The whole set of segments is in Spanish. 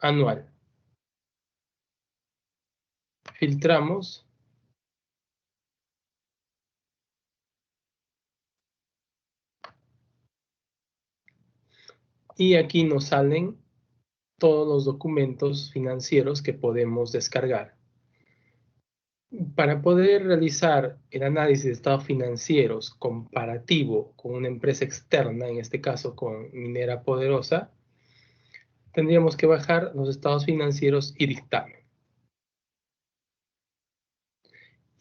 anual. Filtramos. Y aquí nos salen todos los documentos financieros que podemos descargar. Para poder realizar el análisis de estados financieros comparativo con una empresa externa, en este caso con Minera Poderosa, tendríamos que bajar los estados financieros y dictamen.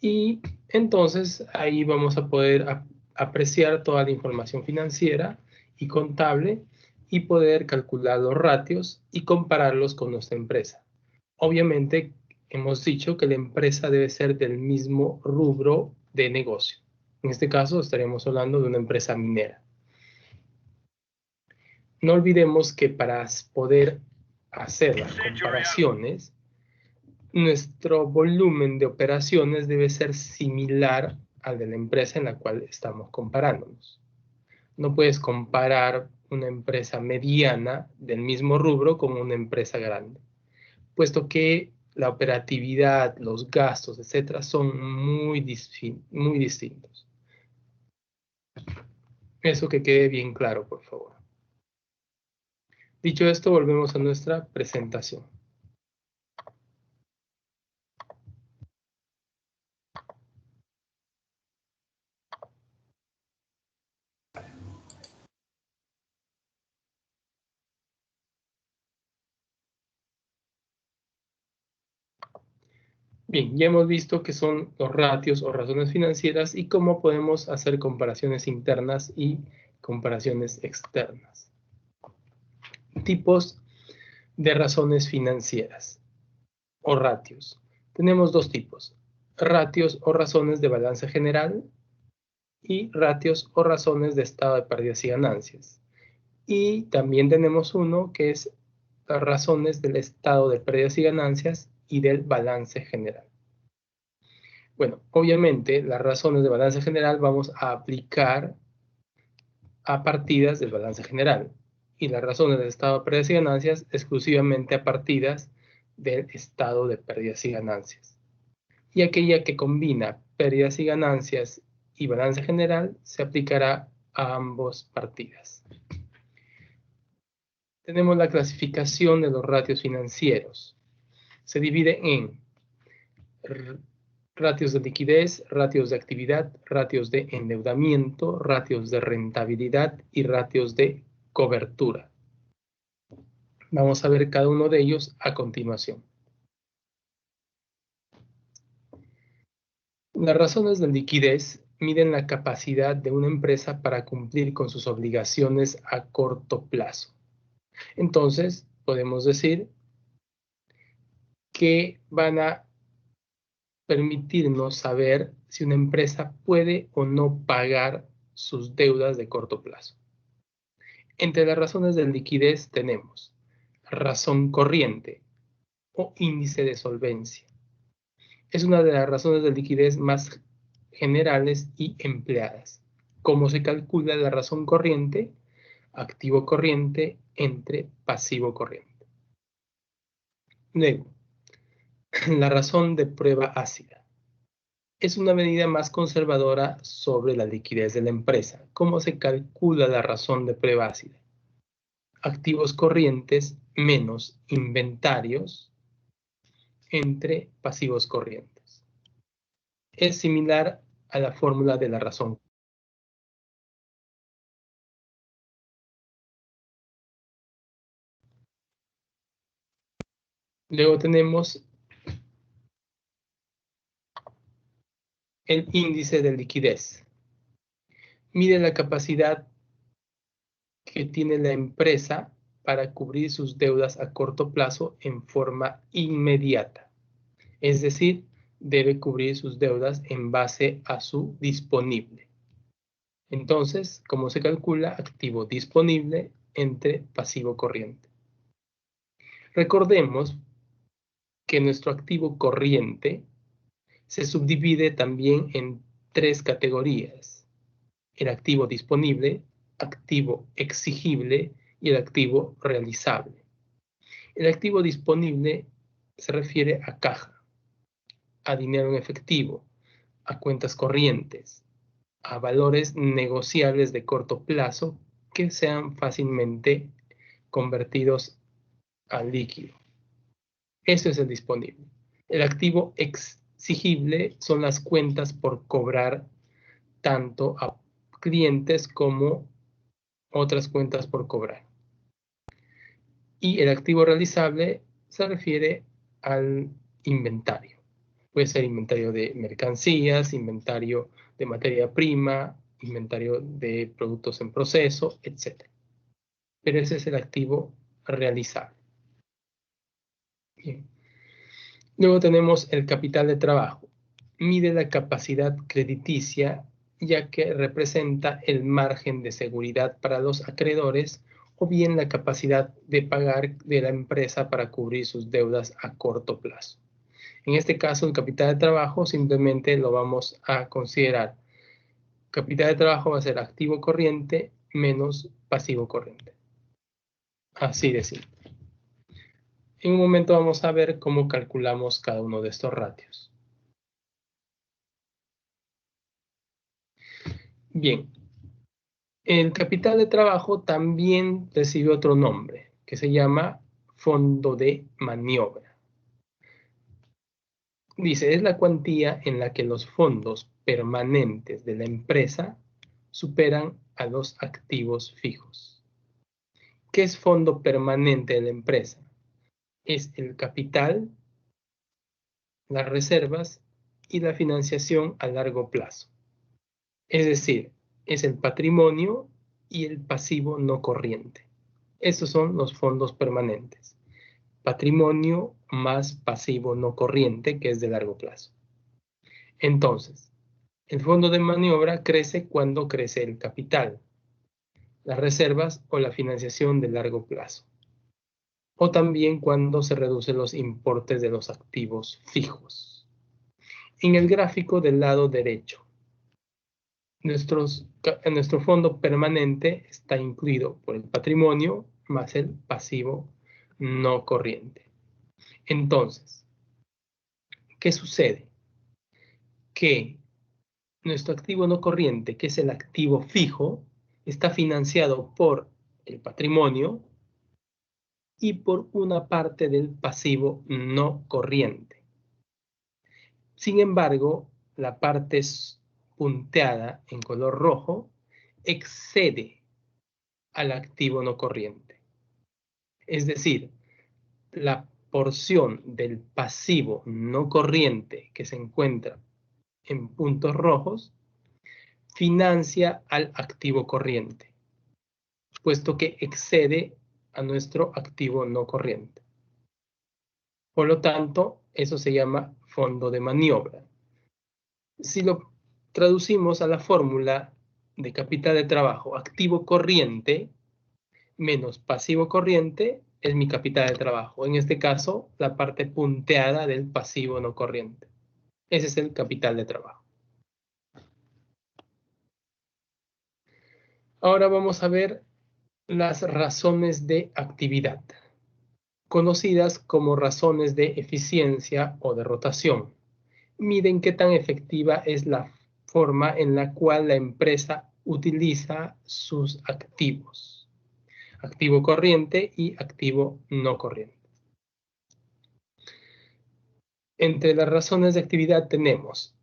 Y entonces ahí vamos a poder apreciar toda la información financiera y contable y poder calcular los ratios y compararlos con nuestra empresa. Obviamente hemos dicho que la empresa debe ser del mismo rubro de negocio. En este caso estaríamos hablando de una empresa minera. No olvidemos que para poder hacer las comparaciones, nuestro volumen de operaciones debe ser similar al de la empresa en la cual estamos comparándonos. No puedes comparar una empresa mediana del mismo rubro con una empresa grande, puesto que la operatividad, los gastos, etcétera, son muy distintos. Eso que quede bien claro, por favor. Dicho esto, volvemos a nuestra presentación. Bien, ya hemos visto qué son los ratios o razones financieras y cómo podemos hacer comparaciones internas y comparaciones externas. Tipos de razones financieras o ratios. Tenemos dos tipos: ratios o razones de balance general y ratios o razones de estado de pérdidas y ganancias. Y también tenemos uno que es las razones del estado de pérdidas y ganancias y del balance general. Bueno, obviamente las razones de balance general vamos a aplicar a partidas del balance general y las razones del estado de pérdidas y ganancias exclusivamente a partidas del estado de pérdidas y ganancias. Y aquella que combina pérdidas y ganancias y balance general se aplicará a ambas partidas. Tenemos la clasificación de los ratios financieros. Se divide en ratios de liquidez, ratios de actividad, ratios de endeudamiento, ratios de rentabilidad y ratios de cobertura. Vamos a ver cada uno de ellos a continuación. Las razones de liquidez miden la capacidad de una empresa para cumplir con sus obligaciones a corto plazo. Entonces, podemos decir que van a permitirnos saber si una empresa puede o no pagar sus deudas de corto plazo. Entre las razones de liquidez tenemos razón corriente o índice de solvencia. Es una de las razones de liquidez más generales y empleadas. ¿Cómo se calcula la razón corriente? Activo corriente entre pasivo corriente. Luego, la razón de prueba ácida. Es una medida más conservadora sobre la liquidez de la empresa. ¿Cómo se calcula la razón de prueba ácida? Activos corrientes menos inventarios entre pasivos corrientes. Es similar a la fórmula de la razón. Luego tenemos el índice de liquidez. Mide la capacidad que tiene la empresa para cubrir sus deudas a corto plazo en forma inmediata. Es decir, debe cubrir sus deudas en base a su disponible. Entonces, ¿cómo se calcula? Activo disponible entre pasivo corriente. Recordemos que nuestro activo corriente se subdivide también en tres categorías: el activo disponible, activo exigible y el activo realizable. El activo disponible se refiere a caja, a dinero en efectivo, a cuentas corrientes, a valores negociables de corto plazo que sean fácilmente convertidos a líquido. Eso es el disponible. El activo exigible son las cuentas por cobrar tanto a clientes como otras cuentas por cobrar. Y el activo realizable se refiere al inventario. Puede ser inventario de mercancías, inventario de materia prima, inventario de productos en proceso, etc. Pero ese es el activo realizable. Bien. Luego tenemos el capital de trabajo. Mide la capacidad crediticia, ya que representa el margen de seguridad para los acreedores o bien la capacidad de pagar de la empresa para cubrir sus deudas a corto plazo. En este caso, el capital de trabajo simplemente lo vamos a considerar. Capital de trabajo va a ser activo corriente menos pasivo corriente. Así de simple. En un momento vamos a ver cómo calculamos cada uno de estos ratios. Bien, el capital de trabajo también recibe otro nombre, que se llama fondo de maniobra. Dice, es la cuantía en la que los fondos permanentes de la empresa superan a los activos fijos. ¿Qué es fondo permanente de la empresa? Es el capital, las reservas y la financiación a largo plazo. Es decir, es el patrimonio y el pasivo no corriente. Estos son los fondos permanentes. Patrimonio más pasivo no corriente, que es de largo plazo. Entonces, el fondo de maniobra crece cuando crece el capital, las reservas o la financiación de largo plazo. O también cuando se reducen los importes de los activos fijos. En el gráfico del lado derecho, nuestro fondo permanente está incluido por el patrimonio más el pasivo no corriente. Entonces, ¿qué sucede? Que nuestro activo no corriente, que es el activo fijo, está financiado por el patrimonio y por una parte del pasivo no corriente. Sin embargo, la parte punteada en color rojo excede al activo no corriente. Es decir, la porción del pasivo no corriente que se encuentra en puntos rojos financia al activo corriente, puesto que excede a nuestro activo no corriente. Por lo tanto, eso se llama fondo de maniobra. Si lo traducimos a la fórmula de capital de trabajo, activo corriente menos pasivo corriente es mi capital de trabajo. En este caso, la parte punteada del pasivo no corriente. Ese es el capital de trabajo. Ahora vamos a ver las razones de actividad, conocidas como razones de eficiencia o de rotación. Miden qué tan efectiva es la forma en la cual la empresa utiliza sus activos. Activo corriente y activo no corriente. Entre las razones de actividad tenemos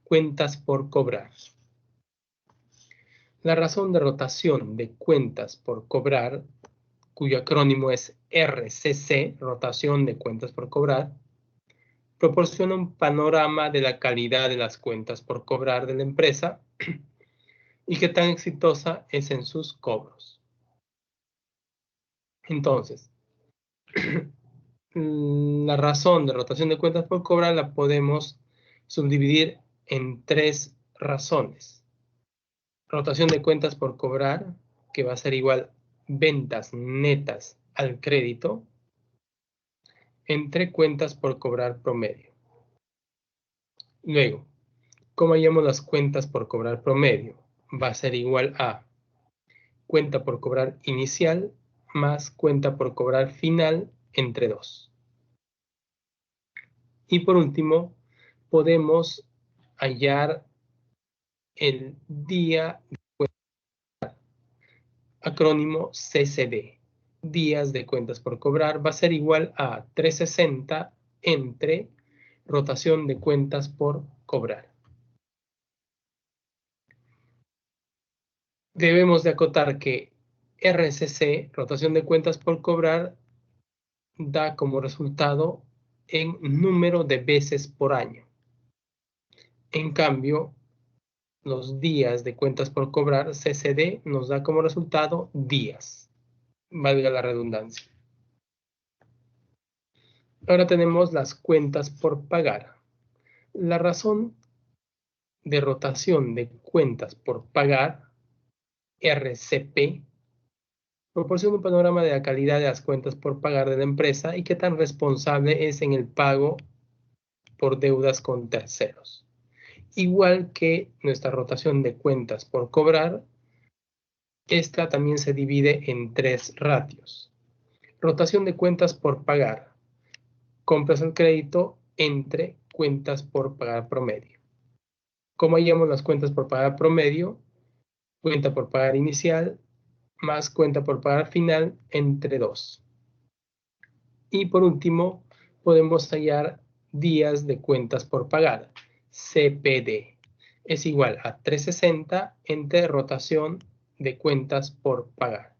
cuentas por cobrar. La razón de rotación de cuentas por cobrar, cuyo acrónimo es RCC, rotación de cuentas por cobrar, proporciona un panorama de la calidad de las cuentas por cobrar de la empresa y qué tan exitosa es en sus cobros. Entonces, la razón de rotación de cuentas por cobrar la podemos subdividir en tres razones. Rotación de cuentas por cobrar, que va a ser igual ventas netas al crédito, entre cuentas por cobrar promedio. Luego, ¿cómo hallamos las cuentas por cobrar promedio? Va a ser igual a cuenta por cobrar inicial más cuenta por cobrar final entre 2. Y por último, podemos hallar el día de cuenta, acrónimo CCD. Días de cuentas por cobrar va a ser igual a 360 entre rotación de cuentas por cobrar. Debemos de acotar que RCC, rotación de cuentas por cobrar, da como resultado en número de veces por año. En cambio, los días de cuentas por cobrar, CCD, nos da como resultado días, valga la redundancia. Ahora tenemos las cuentas por pagar. La razón de rotación de cuentas por pagar, RCP, proporciona un panorama de la calidad de las cuentas por pagar de la empresa y qué tan responsable es en el pago por deudas con terceros. Igual que nuestra rotación de cuentas por cobrar, esta también se divide en 3 ratios. Rotación de cuentas por pagar. Compras al crédito entre cuentas por pagar promedio. ¿Cómo hallamos las cuentas por pagar promedio? Cuenta por pagar inicial más cuenta por pagar final entre 2. Y por último, podemos hallar días de cuentas por pagar, CPD. Es igual a 360 entre rotación de cuentas por pagar.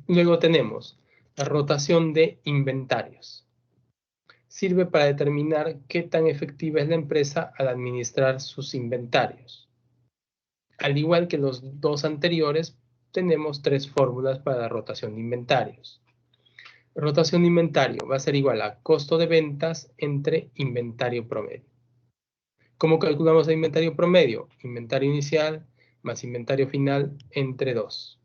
Luego tenemos la rotación de inventarios. Sirve para determinar qué tan efectiva es la empresa al administrar sus inventarios. Al igual que los dos anteriores, tenemos 3 fórmulas para la rotación de inventarios. Rotación de inventario va a ser igual a costo de ventas entre inventario promedio. ¿Cómo calculamos el inventario promedio? Inventario inicial más inventario final entre 2.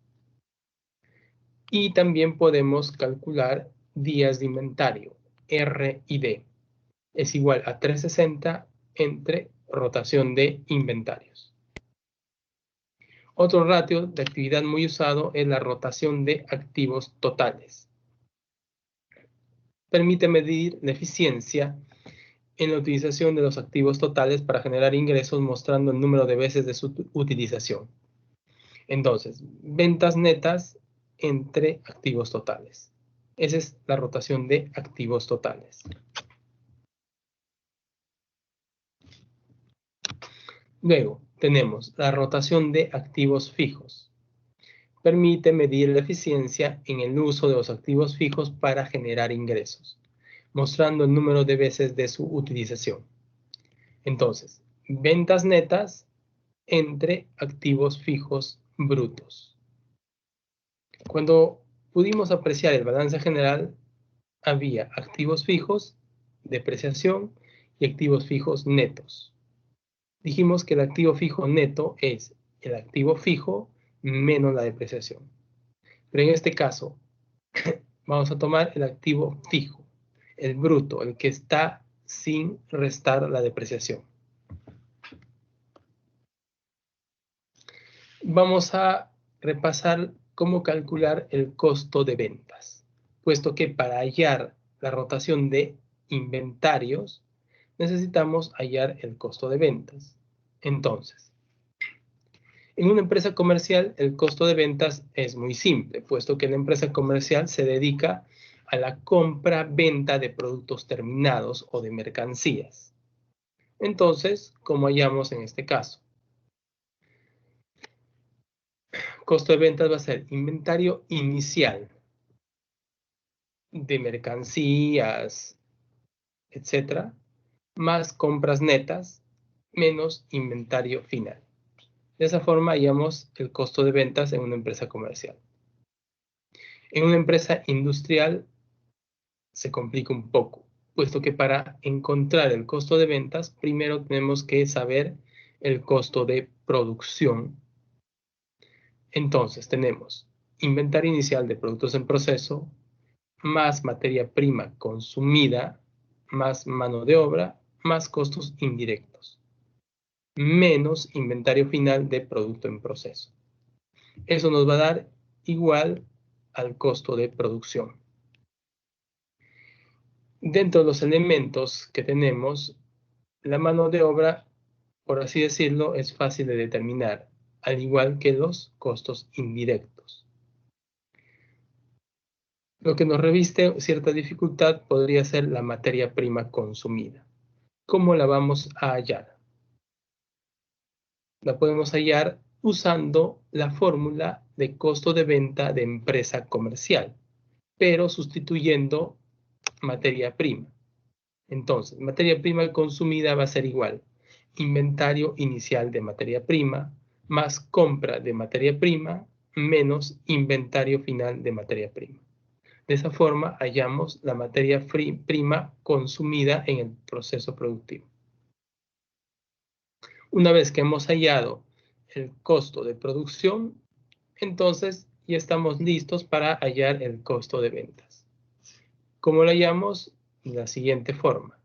Y también podemos calcular días de inventario, R y D. Es igual a 360 entre rotación de inventarios. Otro ratio de actividad muy usado es la rotación de activos totales. Permite medir la eficiencia en la utilización de los activos totales para generar ingresos mostrando el número de veces de su utilización. Entonces, ventas netas entre activos totales. Esa es la rotación de activos totales. Luego, tenemos la rotación de activos fijos. Permite medir la eficiencia en el uso de los activos fijos para generar ingresos, mostrando el número de veces de su utilización. Entonces, ventas netas entre activos fijos brutos. Cuando pudimos apreciar el balance general, había activos fijos, depreciación y activos fijos netos. Dijimos que el activo fijo neto es el activo fijo menos la depreciación. Pero en este caso, vamos a tomar el activo fijo, el bruto, el que está sin restar la depreciación. Vamos a repasar cómo calcular el costo de ventas, puesto que para hallar la rotación de inventarios necesitamos hallar el costo de ventas. Entonces, en una empresa comercial el costo de ventas es muy simple, puesto que la empresa comercial se dedica a la compra-venta de productos terminados o de mercancías. Entonces, ¿cómo hallamos en este caso? Costo de ventas va a ser inventario inicial de mercancías, etcétera, más compras netas, menos inventario final. De esa forma hallamos el costo de ventas en una empresa comercial. En una empresa industrial se complica un poco, puesto que para encontrar el costo de ventas, primero tenemos que saber el costo de producción. Entonces tenemos inventario inicial de productos en proceso, más materia prima consumida, más mano de obra, más costos indirectos, menos inventario final de producto en proceso. Eso nos va a dar igual al costo de producción. Dentro de los elementos que tenemos, la mano de obra, por así decirlo, es fácil de determinar, al igual que los costos indirectos. Lo que nos reviste cierta dificultad podría ser la materia prima consumida. ¿Cómo la vamos a hallar? La podemos hallar usando la fórmula de costo de venta de empresa comercial, pero sustituyendo materia prima. Entonces, materia prima consumida va a ser igual inventario inicial de materia prima más compra de materia prima menos inventario final de materia prima. De esa forma hallamos la materia prima consumida en el proceso productivo. Una vez que hemos hallado el costo de producción, entonces ya estamos listos para hallar el costo de ventas. ¿Cómo lo hallamos? De la siguiente forma.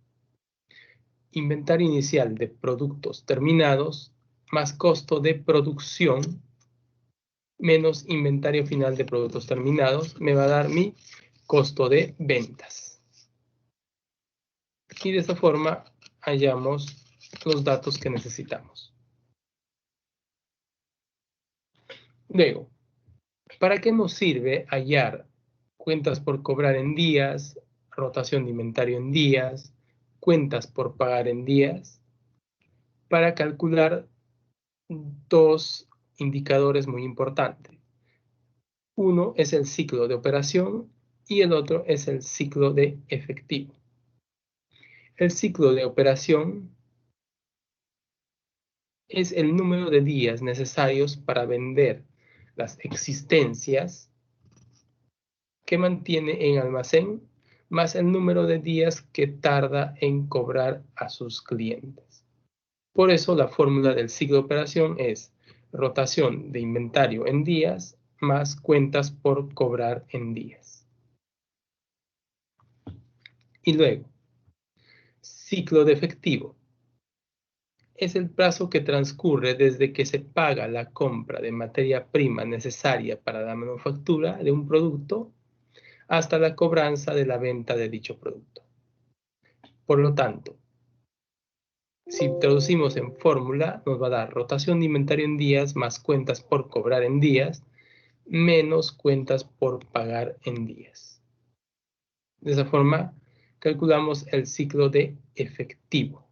Inventario inicial de productos terminados más costo de producción menos inventario final de productos terminados me va a dar mi costo de ventas. Y de esta forma hallamos los datos que necesitamos. Luego, ¿para qué nos sirve hallar cuentas por cobrar en días, rotación de inventario en días, cuentas por pagar en días? Para calcular dos indicadores muy importantes. Uno es el ciclo de operación y el otro es el ciclo de efectivo. El ciclo de operación es el número de días necesarios para vender las existencias que mantiene en almacén, más el número de días que tarda en cobrar a sus clientes. Por eso la fórmula del ciclo de operación es rotación de inventario en días más cuentas por cobrar en días. Y luego, ciclo de efectivo. Es el plazo que transcurre desde que se paga la compra de materia prima necesaria para la manufactura de un producto hasta la cobranza de la venta de dicho producto. Por lo tanto, si traducimos en fórmula, nos va a dar rotación de inventario en días más cuentas por cobrar en días menos cuentas por pagar en días. De esa forma, calculamos el ciclo de efectivo.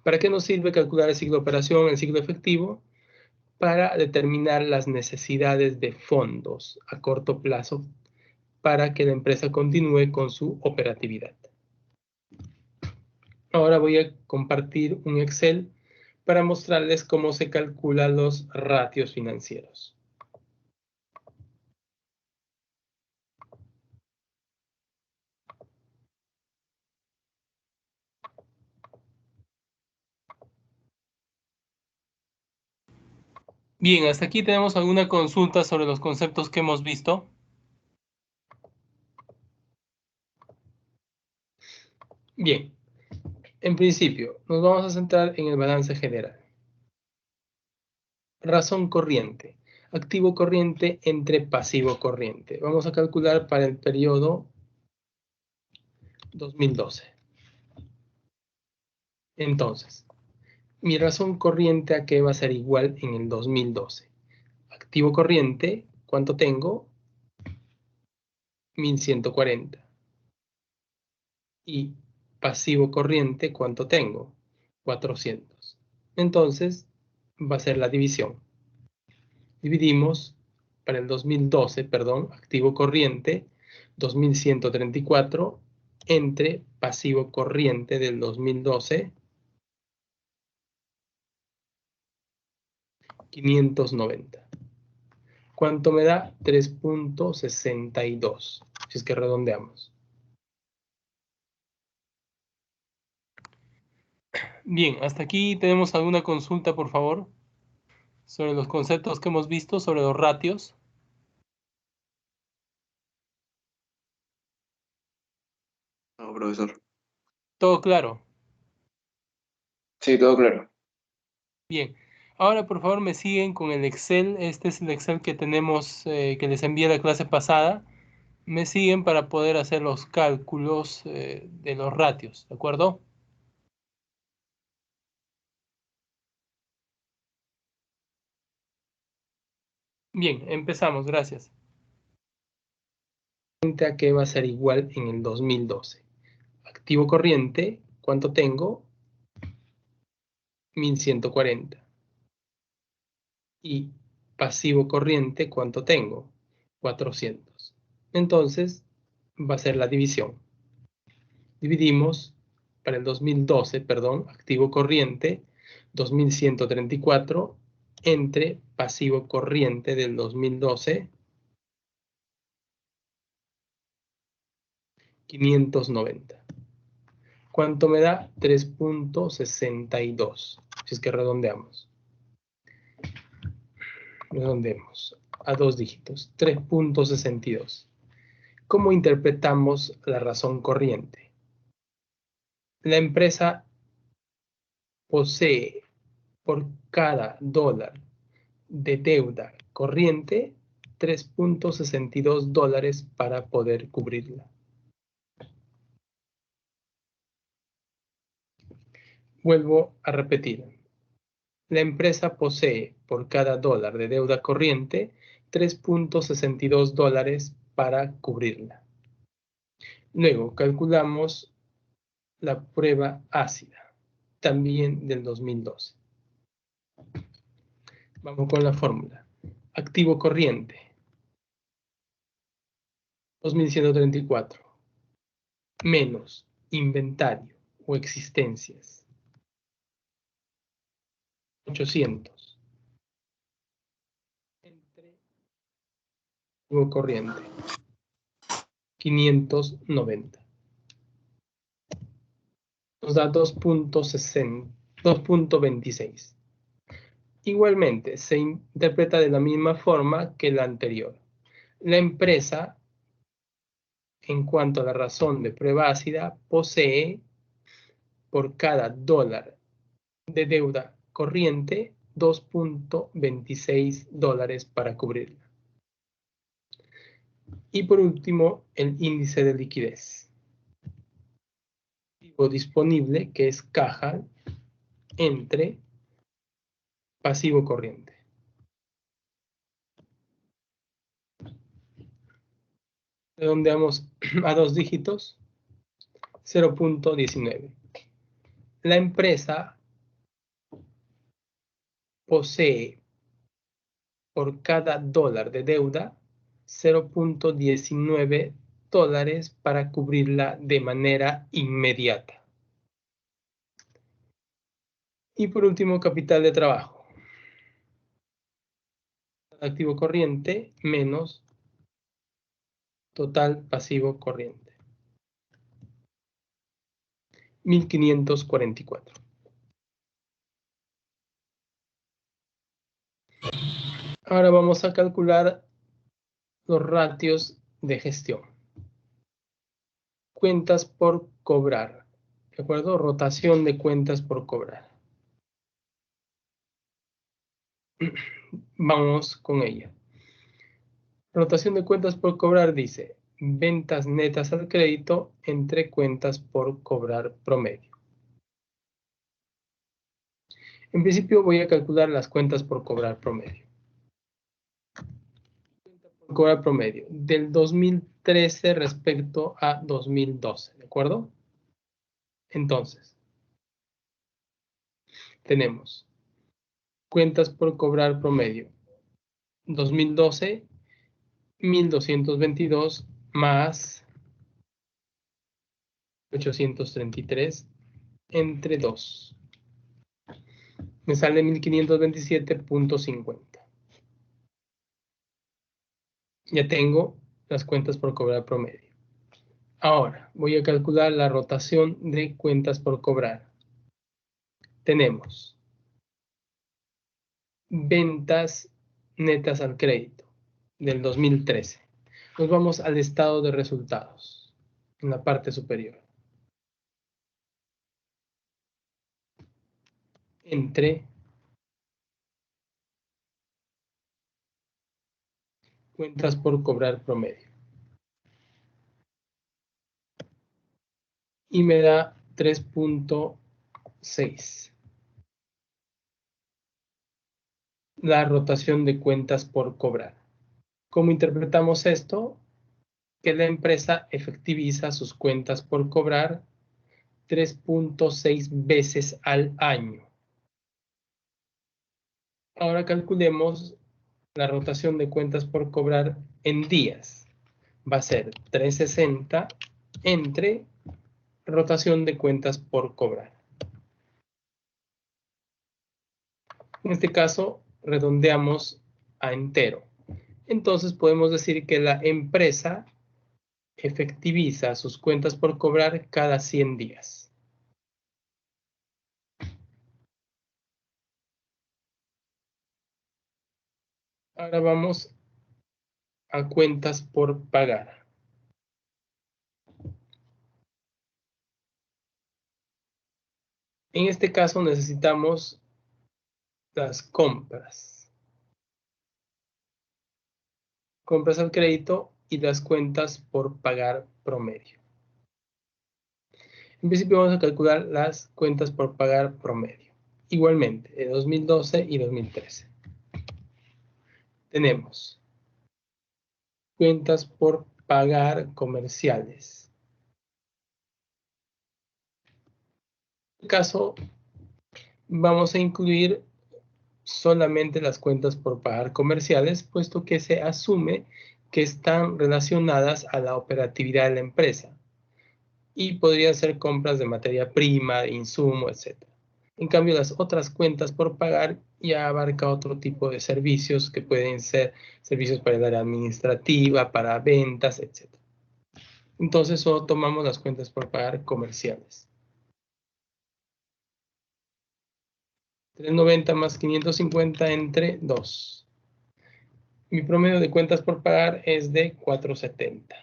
¿Para qué nos sirve calcular el ciclo de operación, el ciclo efectivo? Para determinar las necesidades de fondos a corto plazo para que la empresa continúe con su operatividad. Ahora voy a compartir un Excel para mostrarles cómo se calculan los ratios financieros. Bien, hasta aquí tenemos alguna consulta sobre los conceptos que hemos visto. Bien, en principio, nos vamos a centrar en el balance general. Razón corriente. Activo corriente entre pasivo corriente. Vamos a calcular para el periodo 2012. Entonces, mi razón corriente a qué va a ser igual en el 2012. Activo corriente, ¿cuánto tengo? 1140. Y pasivo corriente, ¿cuánto tengo? 400. Entonces, va a ser la división. Dividimos para el 2012, perdón, activo corriente, 2134 entre pasivo corriente del 2012, 590. ¿Cuánto me da? 3.62, si es que redondeamos. Bien, hasta aquí tenemos alguna consulta, por favor, sobre los conceptos que hemos visto, sobre los ratios. No, profesor. ¿Todo claro? Sí, todo claro. Bien, Ahora, por favor, me siguen con el Excel. Este es el Excel que tenemos, que les envié la clase pasada. Me siguen para poder hacer los cálculos de los ratios, ¿de acuerdo? Bien, empezamos, gracias. ¿A qué va a ser igual en el 2012? Activo corriente, ¿cuánto tengo? 1140. Y pasivo corriente, ¿cuánto tengo? 400. Entonces, va a ser la división. Dividimos para el 2012, perdón, activo corriente, 2134 entre pasivo corriente del 2012, 590. ¿Cuánto me da? 3.62. Si es que redondeamos. Redondemos a dos dígitos. 3.62. ¿Cómo interpretamos la razón corriente? La empresa posee por cada dólar de deuda corriente 3.62 dólares para poder cubrirla. Vuelvo a repetir. La empresa posee por cada dólar de deuda corriente 3.62 dólares para cubrirla. Luego calculamos la prueba ácida, también del 2012. Vamos con la fórmula. Activo corriente, 2134, menos inventario o existencias, 800, entre activo corriente, 590. Nos da 2.26. Igualmente, se interpreta de la misma forma que la anterior. La empresa, en cuanto a la razón de prueba ácida, posee por cada dólar de deuda corriente 2.26 dólares para cubrirla. Y por último, el índice de liquidez. Activo disponible, que es caja, entre pasivo corriente. Redondeamos a dos dígitos, 0.19. La empresa posee por cada dólar de deuda 0.19 dólares para cubrirla de manera inmediata. Y por último, capital de trabajo. Activo corriente menos total pasivo corriente. 1544. Ahora vamos a calcular los ratios de gestión. Cuentas por cobrar. ¿De acuerdo? Rotación de cuentas por cobrar. Vamos con ella. Rotación de cuentas por cobrar dice ventas netas al crédito entre cuentas por cobrar promedio. En principio voy a calcular las cuentas por cobrar promedio. Por cobrar promedio del 2013 respecto a 2012, ¿de acuerdo? Entonces, tenemos cuentas por cobrar promedio 2012, 1222 más 833 entre 2. Me sale 1527.50. Ya tengo las cuentas por cobrar promedio. Ahora voy a calcular la rotación de cuentas por cobrar. Tenemos ventas netas al crédito del 2013. Nos vamos al estado de resultados en la parte superior. Entre cuentas por cobrar promedio. Y me da 3.6. La rotación de cuentas por cobrar. ¿Cómo interpretamos esto? Que la empresa efectiviza sus cuentas por cobrar 3.6 veces al año. Ahora calculemos la rotación de cuentas por cobrar en días. Va a ser 360 entre rotación de cuentas por cobrar. En este caso, redondeamos a entero. Entonces podemos decir que la empresa efectiviza sus cuentas por cobrar cada 100 días. Ahora vamos a cuentas por pagar. En este caso necesitamos las compras. Compras al crédito y las cuentas por pagar promedio. En principio vamos a calcular las cuentas por pagar promedio. Igualmente, de 2012 y 2013. Tenemos cuentas por pagar comerciales. En este caso, vamos a incluir solamente las cuentas por pagar comerciales, puesto que se asume que están relacionadas a la operatividad de la empresa y podrían ser compras de materia prima, de insumo, etc. En cambio, las otras cuentas por pagar ya abarca otro tipo de servicios que pueden ser servicios para el área administrativa, para ventas, etc. Entonces, solo tomamos las cuentas por pagar comerciales. 390 más 550 entre 2. Mi promedio de cuentas por pagar es de 470.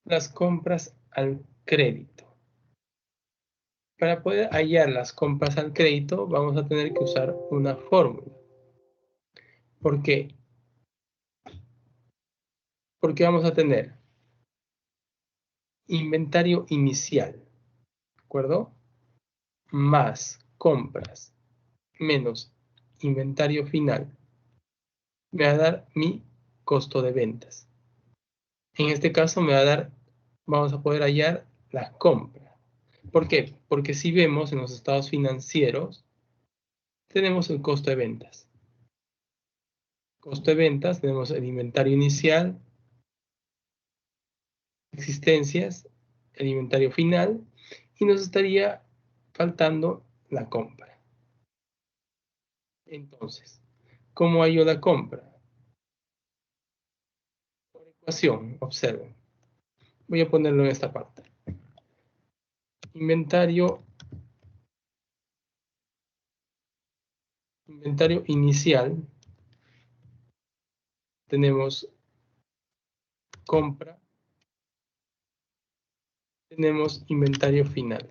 Las compras al crédito. Para poder hallar las compras al crédito, vamos a tener que usar una fórmula. ¿Por qué? Porque vamos a tener inventario inicial, ¿de acuerdo? Más compras menos inventario final me va a dar mi costo de ventas. En este caso me va a dar, vamos a poder hallar la compra. ¿Por qué? Porque si vemos en los estados financieros, tenemos el costo de ventas. Costo de ventas, tenemos el inventario inicial, existencias, el inventario final, y nos estaría faltando la compra. Entonces, ¿cómo hallo la compra? Por ecuación, observen. Voy a ponerlo en esta parte. Inventario inicial, tenemos compra, tenemos inventario final.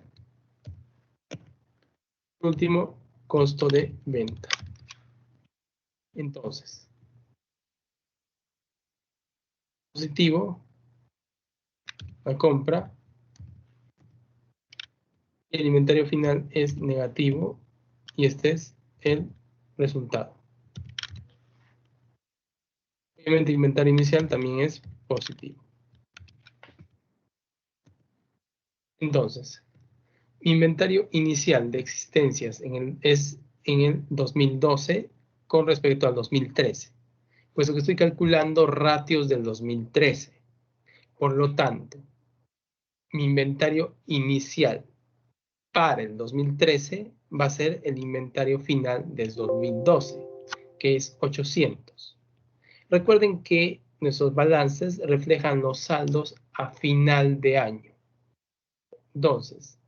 Por último, costo de venta. Entonces, positivo, la compra, y el inventario final es negativo, y este es el resultado. Obviamente, el inventario inicial también es positivo. Entonces, inventario inicial de existencias es en el 2012 con respecto al 2013, puesto que estoy calculando ratios del 2013. Por lo tanto, mi inventario inicial para el 2013 va a ser el inventario final del 2012, que es 800. Recuerden que nuestros balances reflejan los saldos a final de año. Entonces,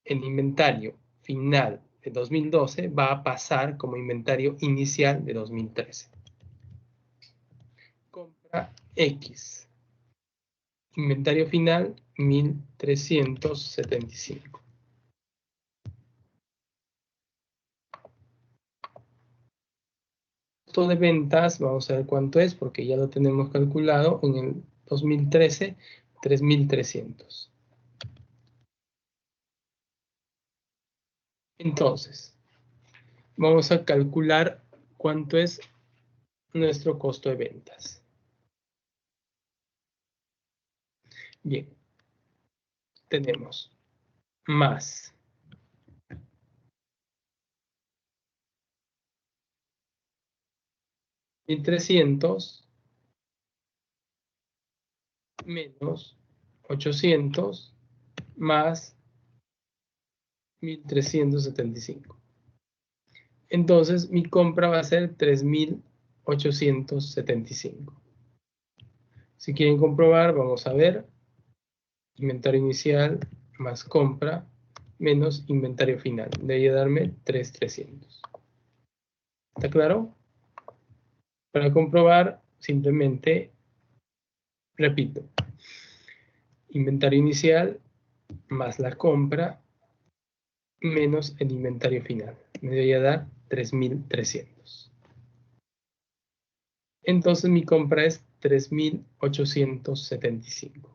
el inventario final de 2012 va a pasar como inventario inicial de 2013. Compra X. Inventario final 1375. costo de ventas, vamos a ver cuánto es, porque ya lo tenemos calculado en el 2013, 3.300. Entonces, vamos a calcular cuánto es nuestro costo de ventas. Bien, tenemos más 1.300 menos 800 más 1.375. Entonces, mi compra va a ser 3.875. Si quieren comprobar, vamos a ver. Inventario inicial más compra menos inventario final. Debería darme 3.300. ¿Está claro? Para comprobar, simplemente repito. Inventario inicial más la compra menos el inventario final. Me debería dar 3.300. Entonces mi compra es 3.875.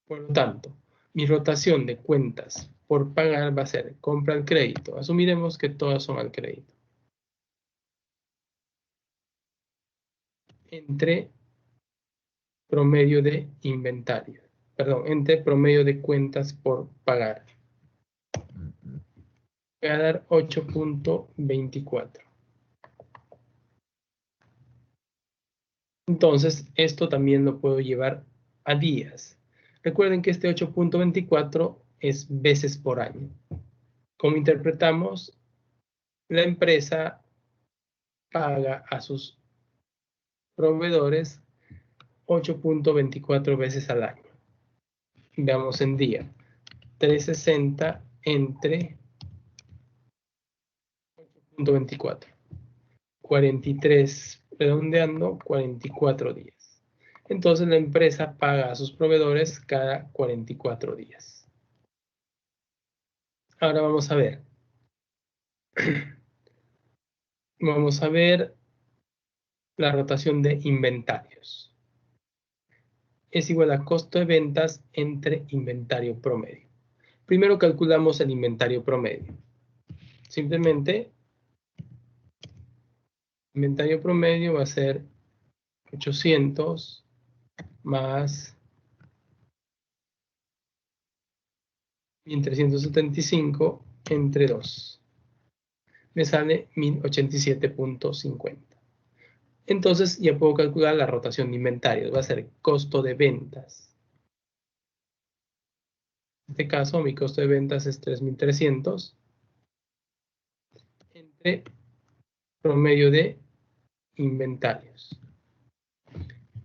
Por lo tanto, mi rotación de cuentas por pagar va a ser compra al crédito. Asumiremos que todas son al crédito. Entre promedio de inventario. Perdón, entre promedio de cuentas por pagar. Voy a dar 8.24. Entonces, esto también lo puedo llevar a días. Recuerden que este 8.24 es veces por año. Como interpretamos, la empresa paga a sus proveedores 8.24 veces al año. Veamos en día. 360 entre 8.24. 43, redondeando, 44 días. Entonces la empresa paga a sus proveedores cada 44 días. Ahora vamos a ver. Vamos a ver la rotación de inventarios. Es igual a costo de ventas entre inventario promedio. Primero calculamos el inventario promedio. Simplemente, inventario promedio va a ser 800 más 1.375 entre 2. Me sale 1.087.50. Entonces ya puedo calcular la rotación de inventarios. Va a ser costo de ventas. En este caso, mi costo de ventas es 3.300 entre promedio de inventarios.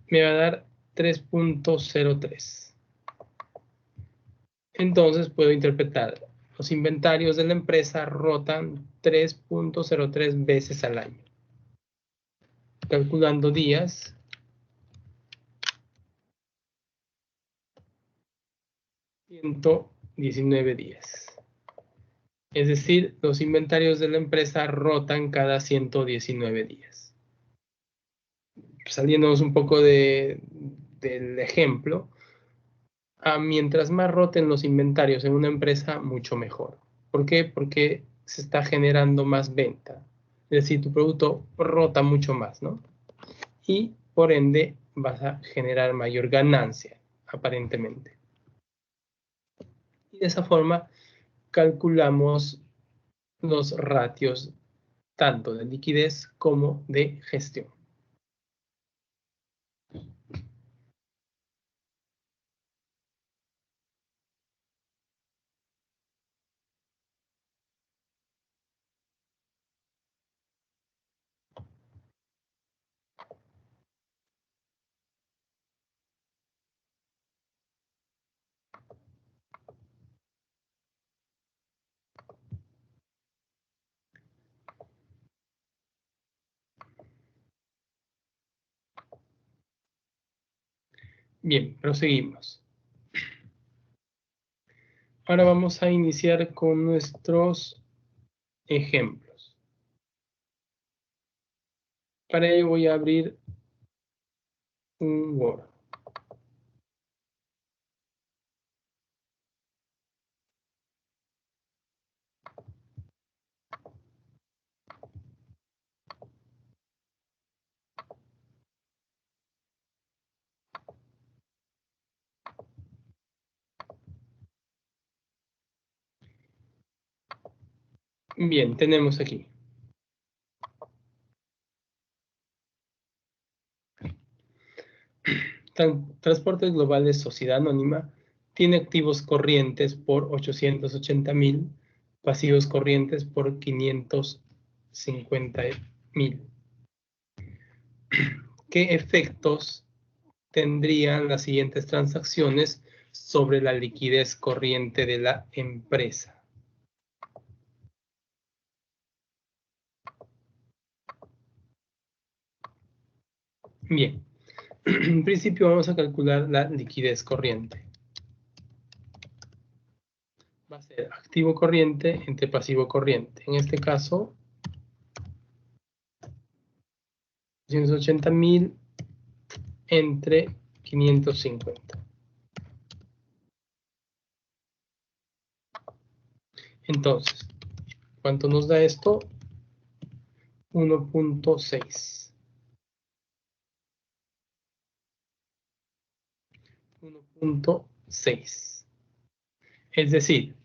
Me va a dar 3.03. Entonces puedo interpretar, los inventarios de la empresa rotan 3.03 veces al año. Calculando días, 119 días. Es decir, los inventarios de la empresa rotan cada 119 días. Saliéndonos un poco del ejemplo, mientras más roten los inventarios en una empresa, mucho mejor. ¿Por qué? Porque se está generando más venta. Es decir, tu producto rota mucho más, ¿no? Y por ende vas a generar mayor ganancia, aparentemente. Y de esa forma calculamos los ratios tanto de liquidez como de gestión. Bien, proseguimos. Ahora vamos a iniciar con nuestros ejemplos. Para ello voy a abrir un Word. Bien, tenemos aquí. Transportes Globales Sociedad Anónima tiene activos corrientes por 880,000, pasivos corrientes por 550,000. ¿Qué efectos tendrían las siguientes transacciones sobre la liquidez corriente de la empresa? Bien, en principio vamos a calcular la liquidez corriente. Va a ser activo corriente entre pasivo corriente. En este caso, 280,000 entre 550. Entonces, ¿cuánto nos da esto? 1.6. 1.6. Es decir,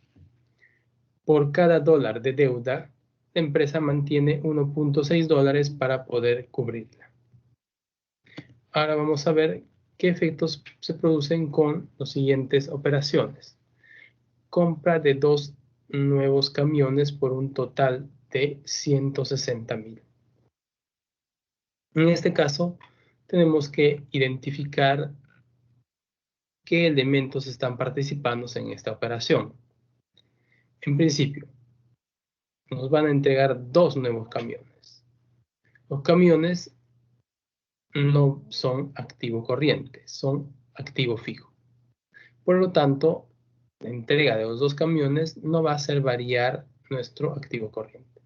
por cada dólar de deuda, la empresa mantiene 1.6 dólares para poder cubrirla. Ahora vamos a ver qué efectos se producen con las siguientes operaciones. Compra de 2 nuevos camiones por un total de 160,000. En este caso, tenemos que identificar qué elementos están participando en esta operación. En principio, nos van a entregar 2 nuevos camiones. Los camiones no son activo corriente, son activo fijo. Por lo tanto, la entrega de los 2 camiones no va a hacer variar nuestro activo corriente.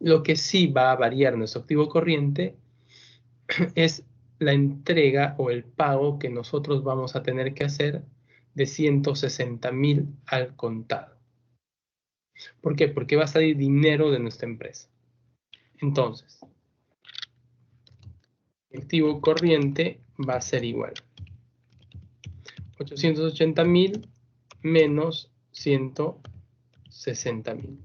Lo que sí va a variar nuestro activo corriente es la entrega o el pago que nosotros vamos a tener que hacer de 160,000 al contado. ¿Por qué? Porque va a salir dinero de nuestra empresa. Entonces, el activo corriente va a ser igual. 880,000 menos 160,000.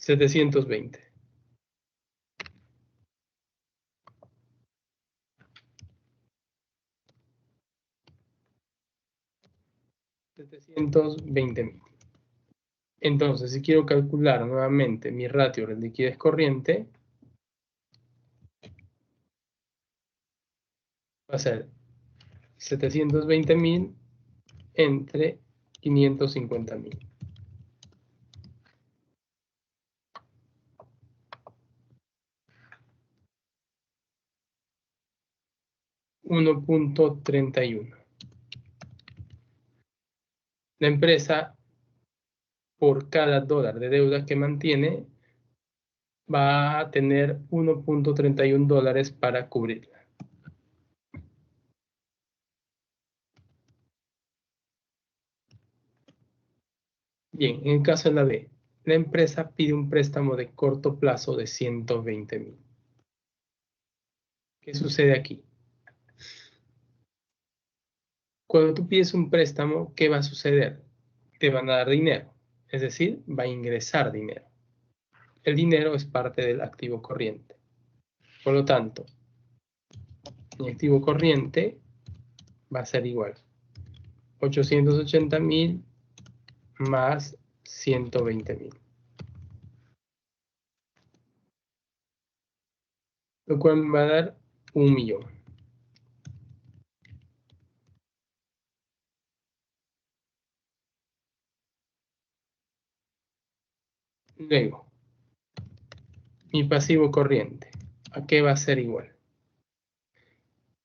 $720. 720,000. Entonces, si quiero calcular nuevamente mi ratio de liquidez corriente, va a ser 720,000 entre 550,000. 1.31. La empresa, por cada dólar de deuda que mantiene, va a tener 1.31 dólares para cubrirla. Bien, en el caso de la B, la empresa pide un préstamo de corto plazo de 120,000. ¿Qué sucede aquí? Cuando tú pides un préstamo, ¿qué va a suceder? Te van a dar dinero, es decir, va a ingresar dinero. El dinero es parte del activo corriente. Por lo tanto, mi activo corriente va a ser igual. 880,000 más 120,000. Lo cual me va a dar 1,000,000. Luego, mi pasivo corriente. ¿A qué va a ser igual?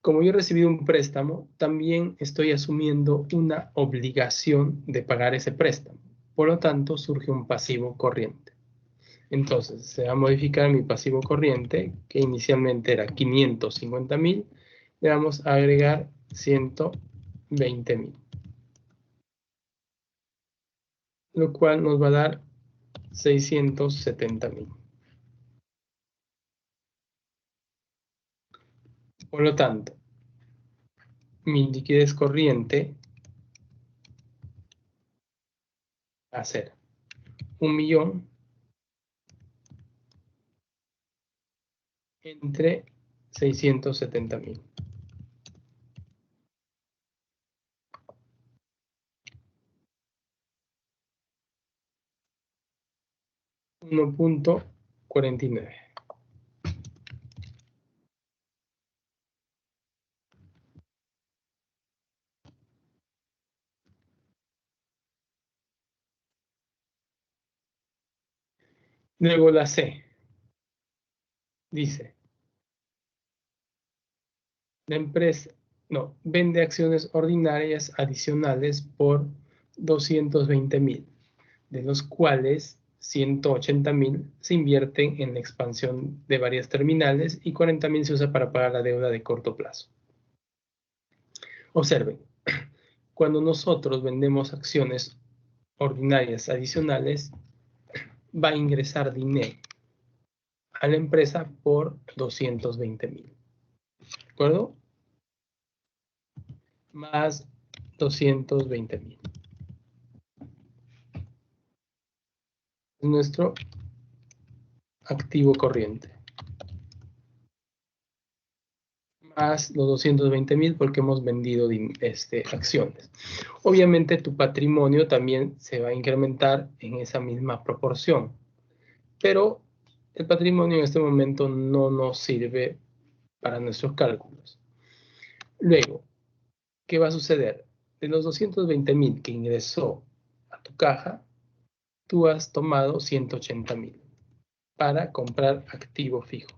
Como yo he recibido un préstamo, también estoy asumiendo una obligación de pagar ese préstamo. Por lo tanto, surge un pasivo corriente. Entonces, se va a modificar mi pasivo corriente, que inicialmente era 550.000, le vamos a agregar 120.000, lo cual nos va a dar 670.000. Por lo tanto, mi liquidez corriente va a ser 1.000.000 entre 670.000. 1.49. Luego la C dice, la empresa vende acciones ordinarias adicionales por 220.000, de los cuales 180.000 se invierten en la expansión de varias terminales y 40.000 se usa para pagar la deuda de corto plazo. Observen, cuando nosotros vendemos acciones ordinarias adicionales, va a ingresar dinero a la empresa por 220.000. ¿De acuerdo? Más 220.000. Es nuestro activo corriente. Más los 220.000 porque hemos vendido acciones. Obviamente tu patrimonio también se va a incrementar en esa misma proporción. Pero el patrimonio en este momento no nos sirve para nuestros cálculos. Luego, ¿qué va a suceder? De los 220.000 que ingresó a tu caja, tú has tomado 180.000 para comprar activo fijo.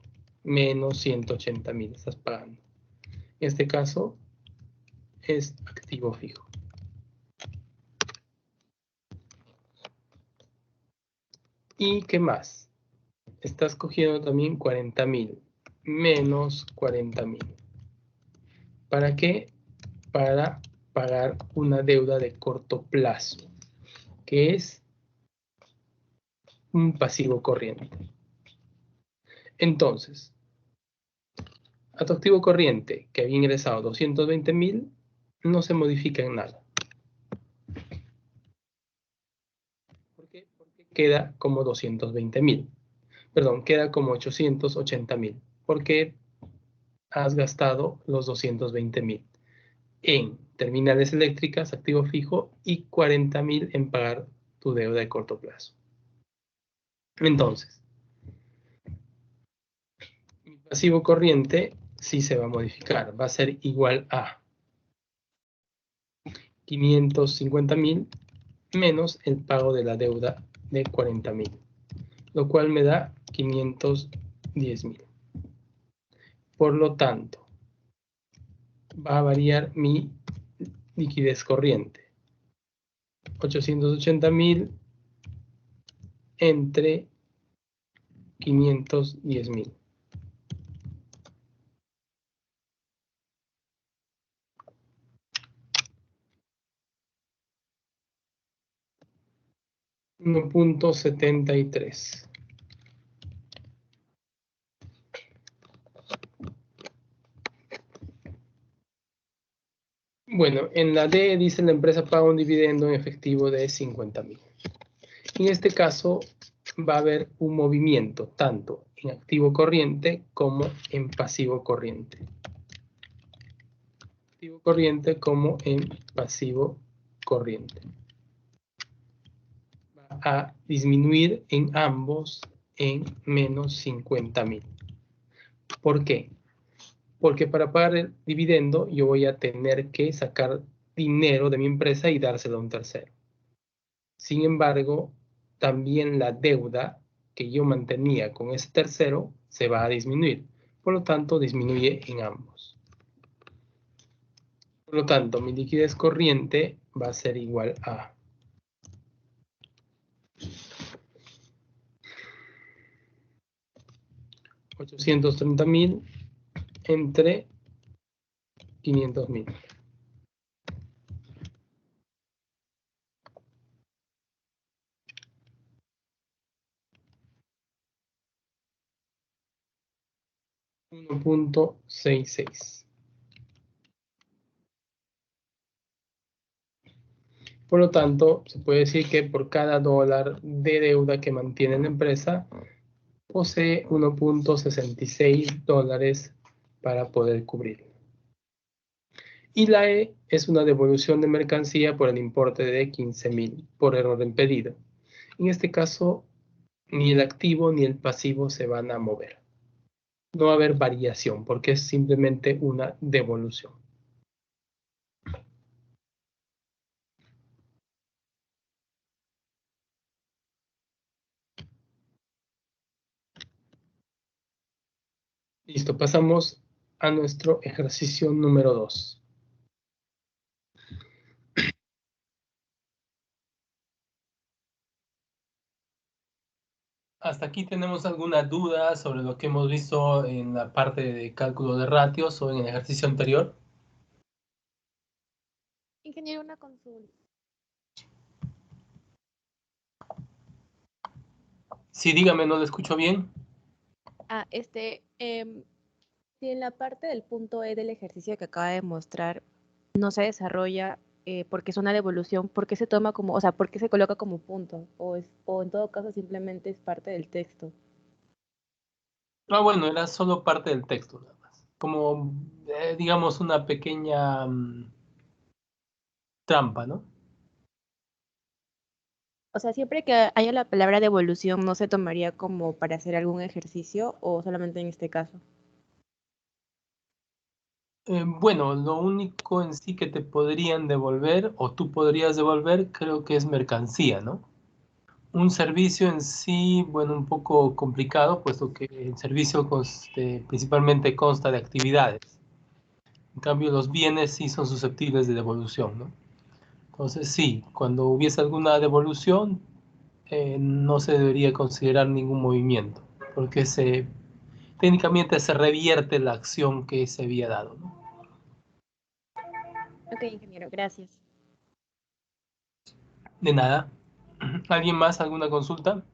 Menos 180.000 estás pagando. En este caso es activo fijo. ¿Y qué más? Estás cogiendo también 40.000 menos 40.000. ¿Para qué? Para pagar una deuda de corto plazo, que es un pasivo corriente. Entonces, a tu activo corriente que había ingresado 220.000, no se modifica en nada. ¿Por qué? Porque queda como 220.000. Perdón, queda como 880.000. Porque has gastado los 220.000 en terminales eléctricas, activo fijo, y 40.000 en pagar tu deuda de corto plazo. Entonces, mi pasivo corriente sí se va a modificar. Va a ser igual a 550.000 menos el pago de la deuda de 40.000, lo cual me da 510.000. Por lo tanto, va a variar mi liquidez corriente. 880.000 entre 510.000. $1.73. Bueno, en la D dice la empresa paga un dividendo en efectivo de 50.000. En este caso va a haber un movimiento tanto en activo corriente como en pasivo corriente. Activo corriente como en pasivo corriente. Va a disminuir en ambos en menos 50.000. ¿Por qué? Porque para pagar el dividendo yo voy a tener que sacar dinero de mi empresa y dárselo a un tercero. Sin embargo, también la deuda que yo mantenía con ese tercero se va a disminuir, Por lo tanto, disminuye en ambos. Por lo tanto, mi liquidez corriente va a ser igual a 830.000 entre 500.000. $1.66. Por lo tanto, se puede decir que por cada dólar de deuda que mantiene la empresa, posee 1.66 dólares para poder cubrirlo. Y la E es una devolución de mercancía por el importe de 15.000 por error en pedido. En este caso, ni el activo ni el pasivo se van a mover. No va a haber variación porque es simplemente una devolución. Listo, pasamos a nuestro ejercicio número 2. ¿Hasta aquí tenemos alguna duda sobre lo que hemos visto en la parte de cálculo de ratios o en el ejercicio anterior? Ingeniero, una consulta. Sí, dígame, ¿no lo escucho bien? Si en la parte del punto E del ejercicio que acaba de mostrar no se desarrolla porque es una devolución, ¿por qué se toma como, o sea, por qué se coloca como punto? O en todo caso simplemente es parte del texto. Ah, bueno, era solo parte del texto, nada más. Como, digamos, una pequeña trampa, ¿no? O sea, siempre que haya la palabra devolución, ¿no se tomaría como para hacer algún ejercicio o solamente en este caso? Bueno, lo único en sí que te podrían devolver o tú podrías devolver creo que es mercancía, ¿no? Un servicio en sí, bueno, un poco complicado, puesto que el servicio principalmente consta de actividades. En cambio, los bienes sí son susceptibles de devolución, ¿no? Entonces, sí, cuando hubiese alguna devolución, no se debería considerar ningún movimiento, porque técnicamente se revierte la acción que se había dado, ¿no? Ok, ingeniero, gracias. De nada. ¿Alguien más? ¿Alguna consulta?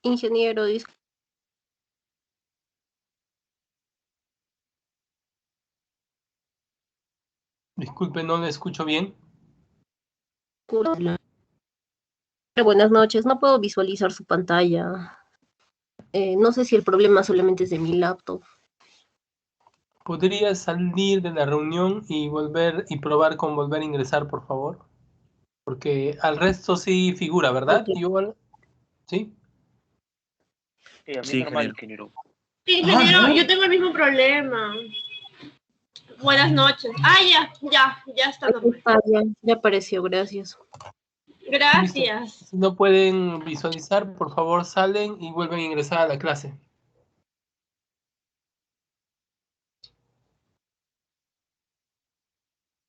Ingeniero, Disculpe, no le escucho bien. disculpe. Buenas noches, no puedo visualizar su pantalla. No sé si el problema solamente es de mi laptop. ¿Podría salir de la reunión y volver y probar con volver a ingresar, por favor? Porque al resto sí figura, ¿verdad? Ok. ¿Sí? Sí, a mí Sí, normal, ingeniero. ingeniero. Ingeniero, yo tengo el mismo problema. Buenas noches. Ya está Aquí normal. está, ya apareció, gracias. Listo. Gracias. Si no pueden visualizar, por favor salen y vuelven a ingresar a la clase.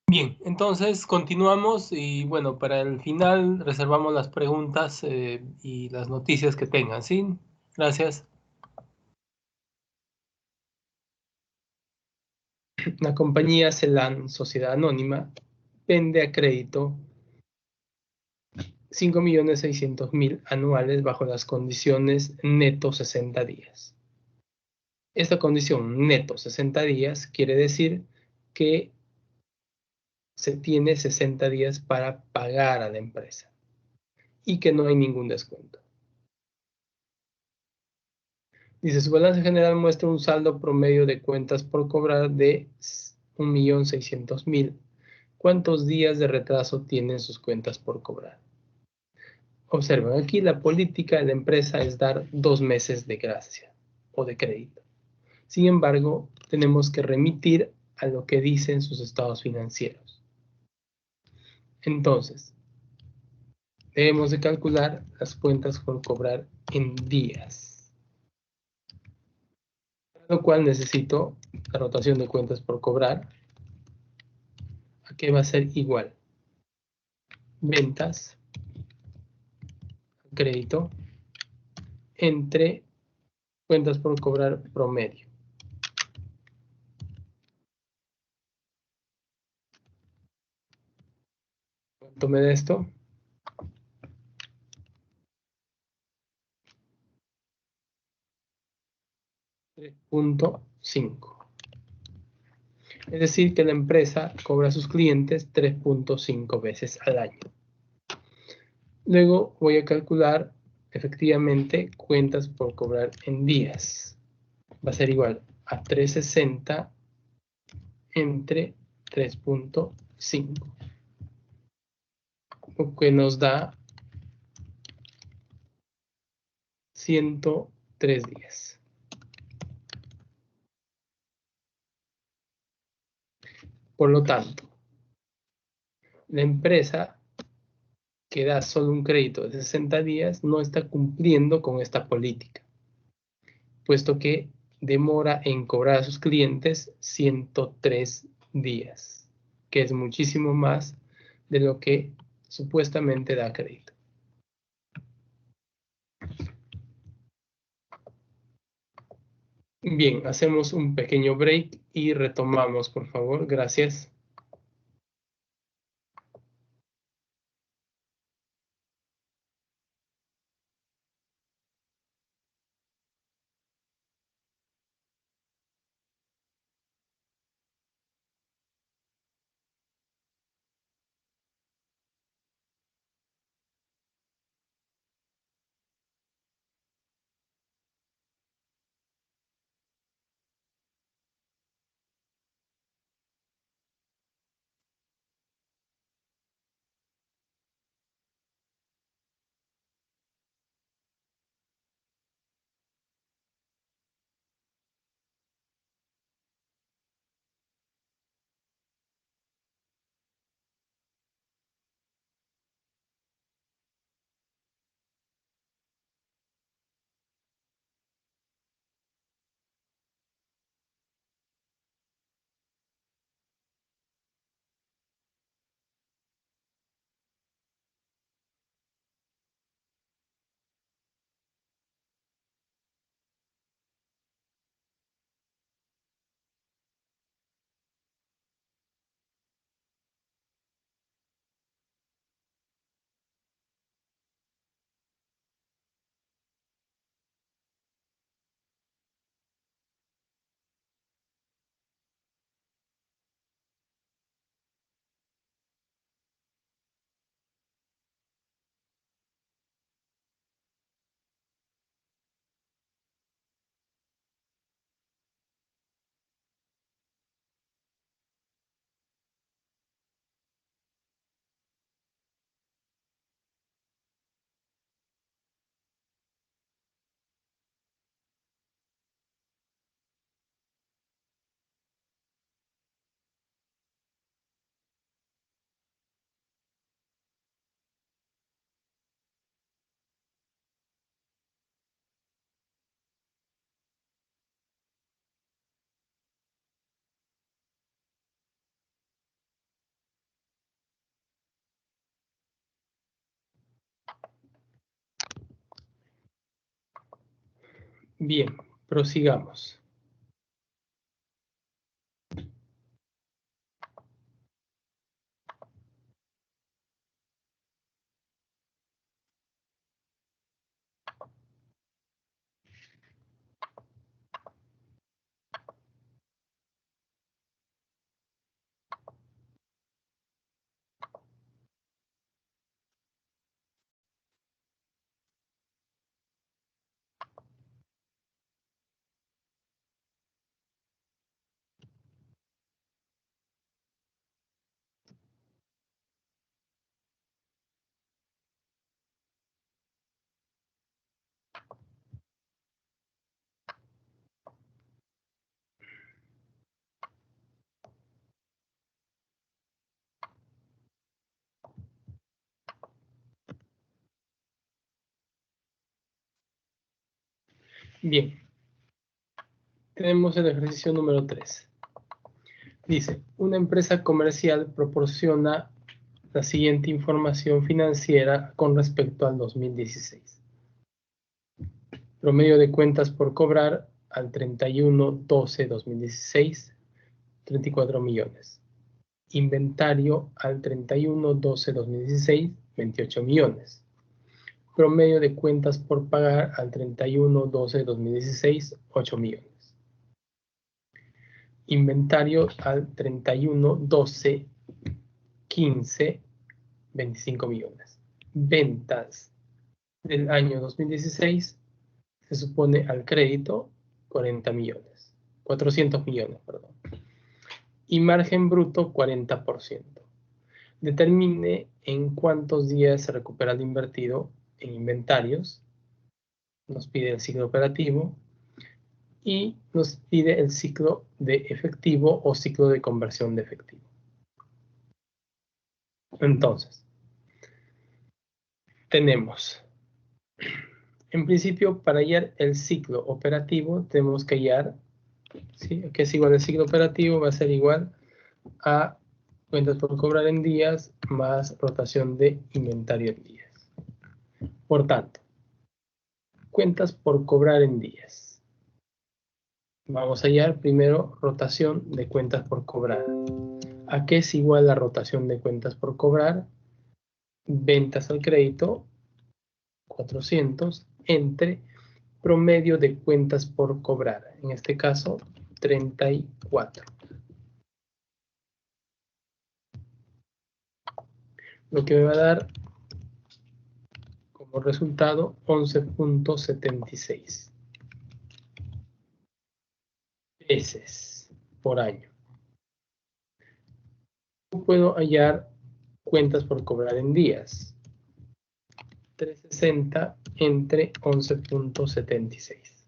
Bien, entonces continuamos y bueno, para el final reservamos las preguntas y las noticias que tengan, ¿sí? Gracias. La compañía Celan, Sociedad Anónima, vende a crédito 5.600.000 anuales bajo las condiciones neto 60 días. Esta condición neto 60 días quiere decir que se tiene 60 días para pagar a la empresa y que no hay ningún descuento. Dice, su balance general muestra un saldo promedio de cuentas por cobrar de 1.600.000. ¿Cuántos días de retraso tienen sus cuentas por cobrar? Observen, aquí la política de la empresa es dar 2 meses de gracia o de crédito. Sin embargo, tenemos que remitir a lo que dicen sus estados financieros. Entonces, debemos de calcular las cuentas por cobrar en días. Para lo cual necesito la rotación de cuentas por cobrar, a que va a ser igual. Ventas, crédito, entre cuentas por cobrar promedio. ¿Cuánto me da esto? 3.5. Es decir, que la empresa cobra a sus clientes 3.5 veces al año. Luego voy a calcular efectivamente cuentas por cobrar en días. Va a ser igual a 360 entre 3.5, lo que nos da 103 días. Por lo tanto, la empresa que da solo un crédito de 60 días no está cumpliendo con esta política, puesto que demora en cobrar a sus clientes 103 días, que es muchísimo más de lo que supuestamente da crédito. Bien, hacemos un pequeño break y retomamos, por favor. Gracias. Bien, prosigamos. Bien. Tenemos el ejercicio número 3. Dice, una empresa comercial proporciona la siguiente información financiera con respecto al 2016. Promedio de cuentas por cobrar al 31/12/2016, 34 millones. Inventario al 31/12/2016, 28 millones. Promedio de cuentas por pagar al 31/12/2016, 8 millones. Inventario al 31/12/15, 25 millones. Ventas del año 2016 se supone al crédito 40 millones. 400 millones, perdón. Y margen bruto 40%. Determine en cuántos días se recupera lo invertido en inventarios. Nos pide el ciclo operativo. Y nos pide el ciclo de efectivo o ciclo de conversión de efectivo. Entonces, tenemos, en principio, para hallar el ciclo operativo, tenemos que hallar, ¿sí? Que es igual al ciclo operativo, va a ser igual a cuentas por cobrar en días más rotación de inventario en días. Por tanto, cuentas por cobrar en días. Vamos a hallar primero rotación de cuentas por cobrar. ¿A qué es igual la rotación de cuentas por cobrar? Ventas al crédito, 400, entre promedio de cuentas por cobrar. En este caso, 34. Lo que me va a dar como resultado 11.76 veces por año. Puedo hallar cuentas por cobrar en días. 360 entre 11.76.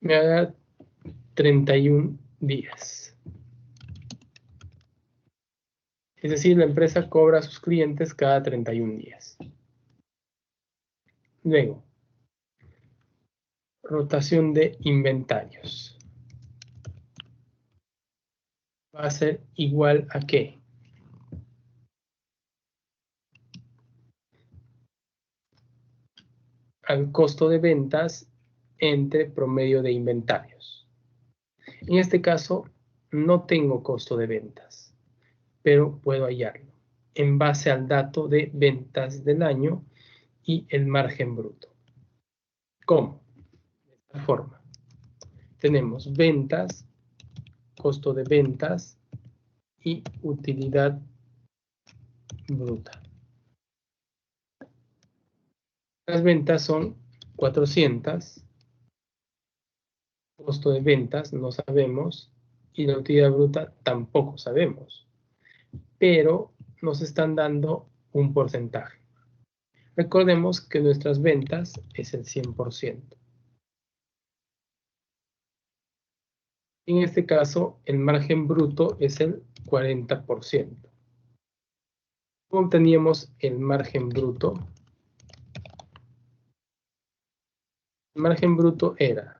Me va a dar 31 días. Es decir, la empresa cobra a sus clientes cada 31 días. Luego, rotación de inventarios. Va a ser igual a ¿qué? Al costo de ventas entre promedio de inventarios. En este caso, no tengo costo de ventas, pero puedo hallarlo en base al dato de ventas del año y el margen bruto. ¿Cómo? De esta forma. Tenemos ventas, costo de ventas y utilidad bruta. Las ventas son 400, costo de ventas no sabemos y la utilidad bruta tampoco sabemos, pero nos están dando un porcentaje. Recordemos que nuestras ventas es el 100%. En este caso, el margen bruto es el 40%. ¿Cómo obteníamos el margen bruto? El margen bruto era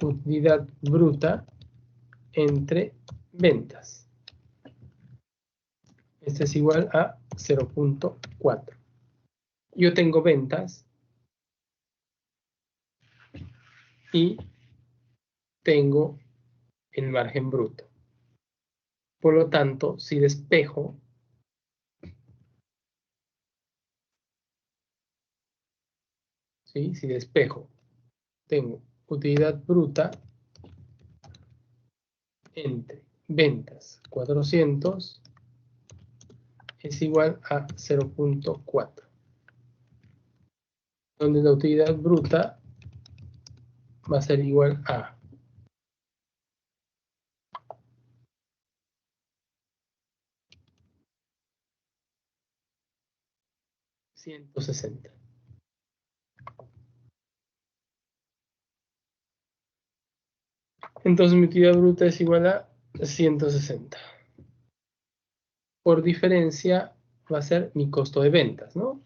utilidad bruta entre ventas. Este es igual a 0.4. Yo tengo ventas y tengo el margen bruto. Por lo tanto, si despejo, ¿sí? Si despejo, tengo utilidad bruta entre ventas 400 es igual a 0.4, donde la utilidad bruta va a ser igual a 160. Entonces mi utilidad bruta es igual a 160. Por diferencia va a ser mi costo de ventas, ¿no?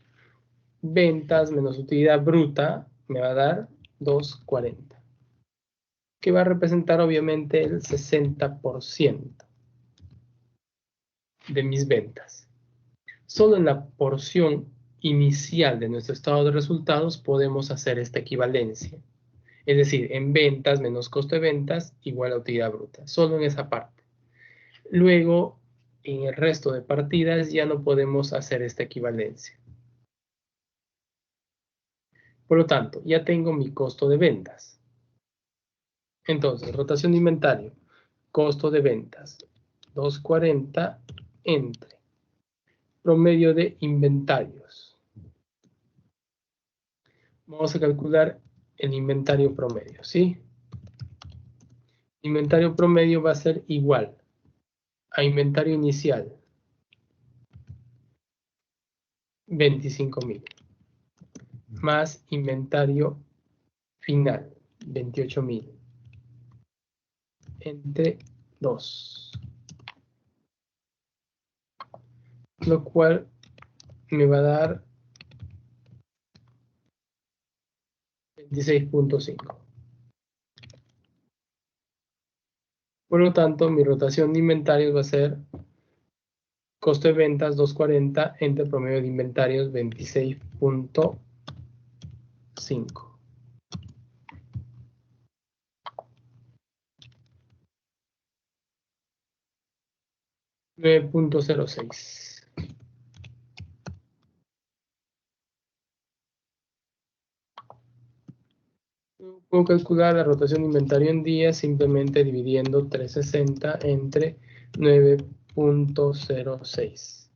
Ventas menos utilidad bruta me va a dar 240. Que va a representar obviamente el 60% de mis ventas. Solo en la porción inicial de nuestro estado de resultados podemos hacer esta equivalencia. Es decir, en ventas menos costo de ventas igual a utilidad bruta. Solo en esa parte. Luego, en el resto de partidas ya no podemos hacer esta equivalencia. Por lo tanto, ya tengo mi costo de ventas. Entonces, rotación de inventario, costo de ventas, 240 entre promedio de inventarios. Vamos a calcular el inventario promedio, ¿sí? Inventario promedio va a ser igual a inventario inicial, 25.000, más inventario final, 28.000, entre 2. Lo cual me va a dar 26.5. Por lo tanto, mi rotación de inventarios va a ser costo de ventas 240 entre promedio de inventarios 26.5. 9.06. Puedo calcular la rotación de inventario en días simplemente dividiendo 360 entre 9.06.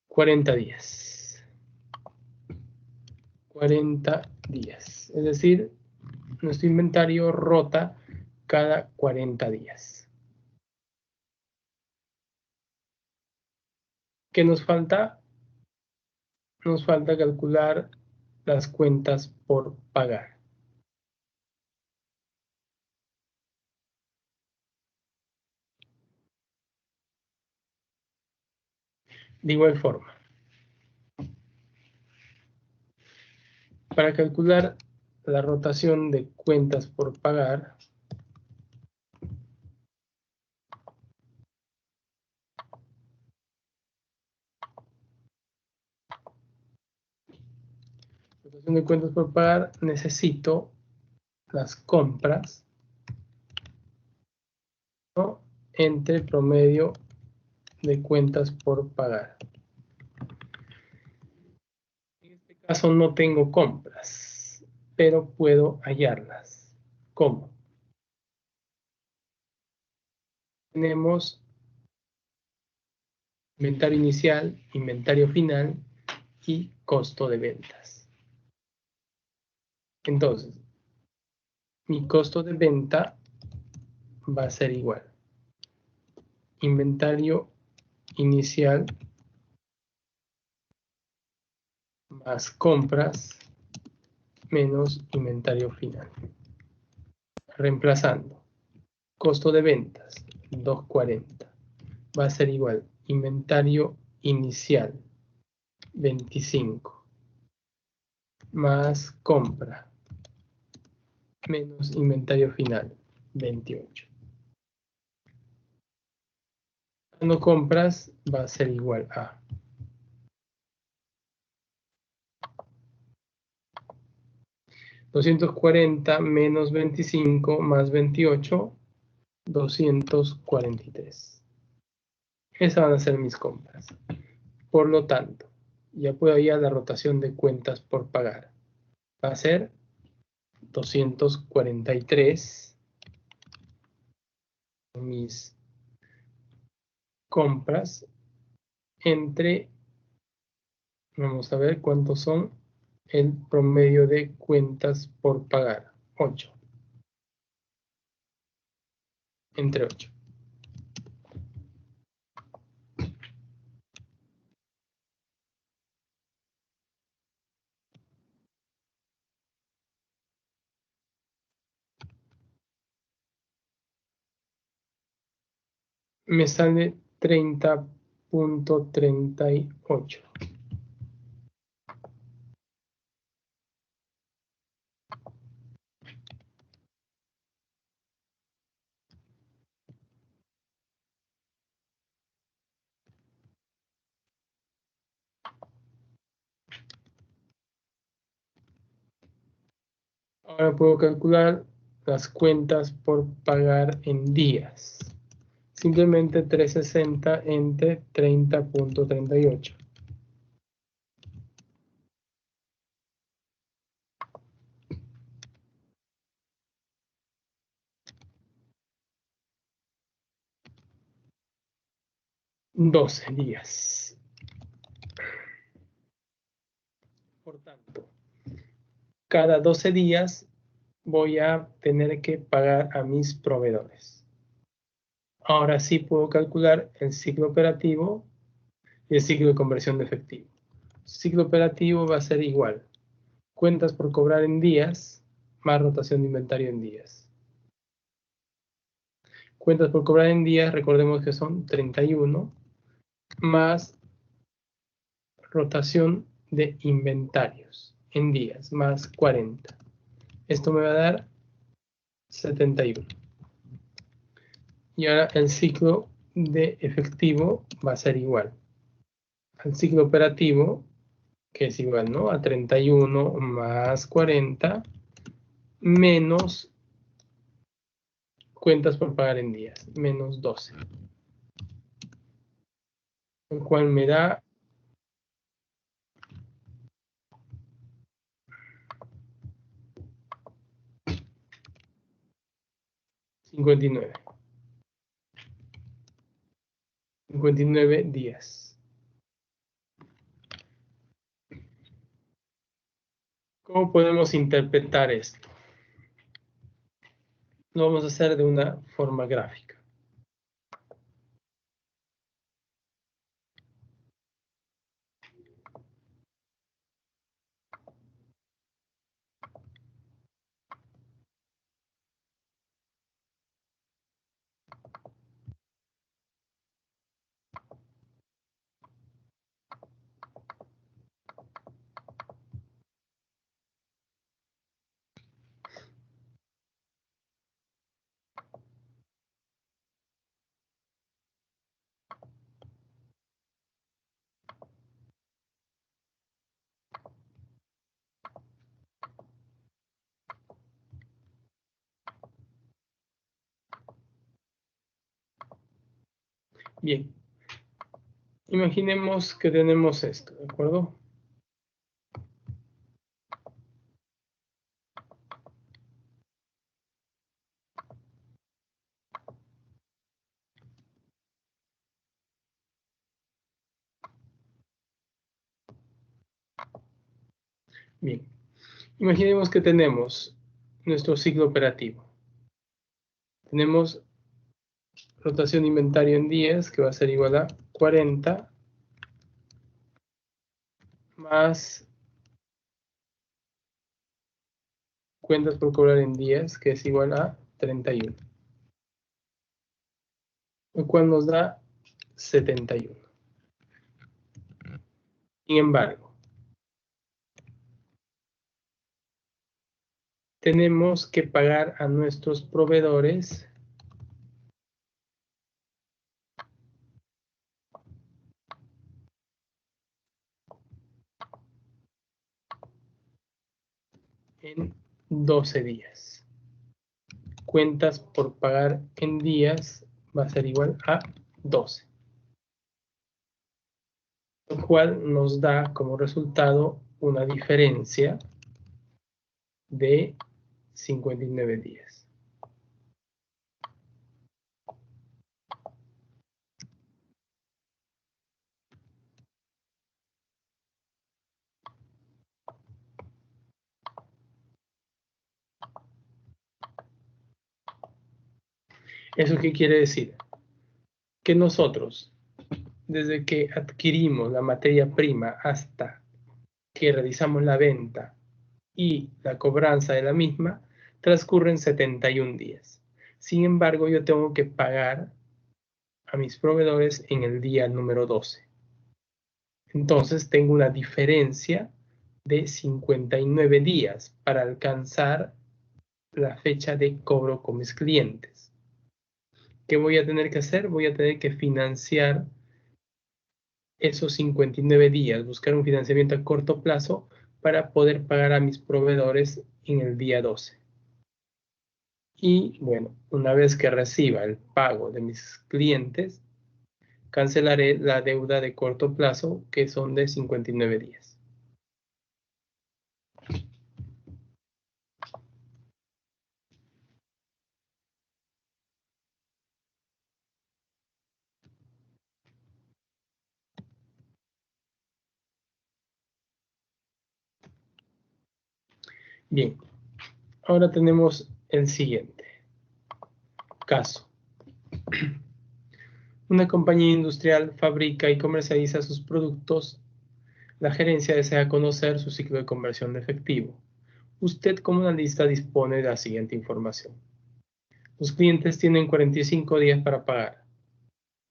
$40 días. 40 días. Es decir, nuestro inventario rota cada 40 días. ¿Qué nos falta? Nos falta calcular las cuentas por pagar. De igual forma, para calcular la rotación de cuentas por pagar, necesito las compras, ¿no?, entre promedio de cuentas por pagar. En este caso no tengo compras, pero puedo hallarlas. ¿Cómo? Tenemos inventario inicial, inventario final y costo de ventas. Entonces, mi costo de venta va a ser igual. Inventario inicial más compras menos inventario final. Reemplazando. Costo de ventas, 240. Va a ser igual. Inventario inicial, 25. Más compra menos inventario final, 28. Cuando compras va a ser igual a 240 menos 25 más 28, 243. Esas van a ser mis compras. Por lo tanto, ya puedo ir a la rotación de cuentas por pagar. Va a ser 243 mis compras entre, vamos a ver cuántos son, el promedio de cuentas por pagar, 8. entre 8. Me sale 30.38. Ahora puedo calcular las cuentas por pagar en días. Simplemente 360 entre 30.38. $12. Por tanto, cada 12 días voy a tener que pagar a mis proveedores. Ahora sí puedo calcular el ciclo operativo y el ciclo de conversión de efectivo. El ciclo operativo va a ser igual. Cuentas por cobrar en días más rotación de inventario en días. Cuentas por cobrar en días, recordemos que son 31 más rotación de inventarios en días más 40. Esto me va a dar 71. Y ahora el ciclo de efectivo va a ser igual al ciclo operativo, que es igual, ¿no?, a 31 más 40 menos cuentas por pagar en días, menos 12. El cual me da 59. 59 días. ¿Cómo podemos interpretar esto? Lo vamos a hacer de una forma gráfica. Bien, imaginemos que tenemos esto, ¿de acuerdo? Bien, imaginemos que tenemos nuestro ciclo operativo. Tenemos rotación de inventario en días, que va a ser igual a 40 más cuentas por cobrar en días, que es igual a 31. Lo cual nos da 71. Sin embargo, tenemos que pagar a nuestros proveedores en 12 días. Cuentas por pagar en días va a ser igual a 12. Lo cual nos da como resultado una diferencia de 59 días. ¿Eso qué quiere decir? Que nosotros, desde que adquirimos la materia prima hasta que realizamos la venta y la cobranza de la misma, transcurren 71 días. Sin embargo, yo tengo que pagar a mis proveedores en el día número 12. Entonces tengo una diferencia de 59 días para alcanzar la fecha de cobro con mis clientes. ¿Qué voy a tener que hacer? Voy a tener que financiar esos 59 días, buscar un financiamiento a corto plazo para poder pagar a mis proveedores en el día 12. Y bueno, una vez que reciba el pago de mis clientes, cancelaré la deuda de corto plazo, que son de 59 días. Bien, ahora tenemos el siguiente caso. Una compañía industrial fabrica y comercializa sus productos. La gerencia desea conocer su ciclo de conversión de efectivo. Usted, como analista, dispone de la siguiente información. Los clientes tienen 45 días para pagar.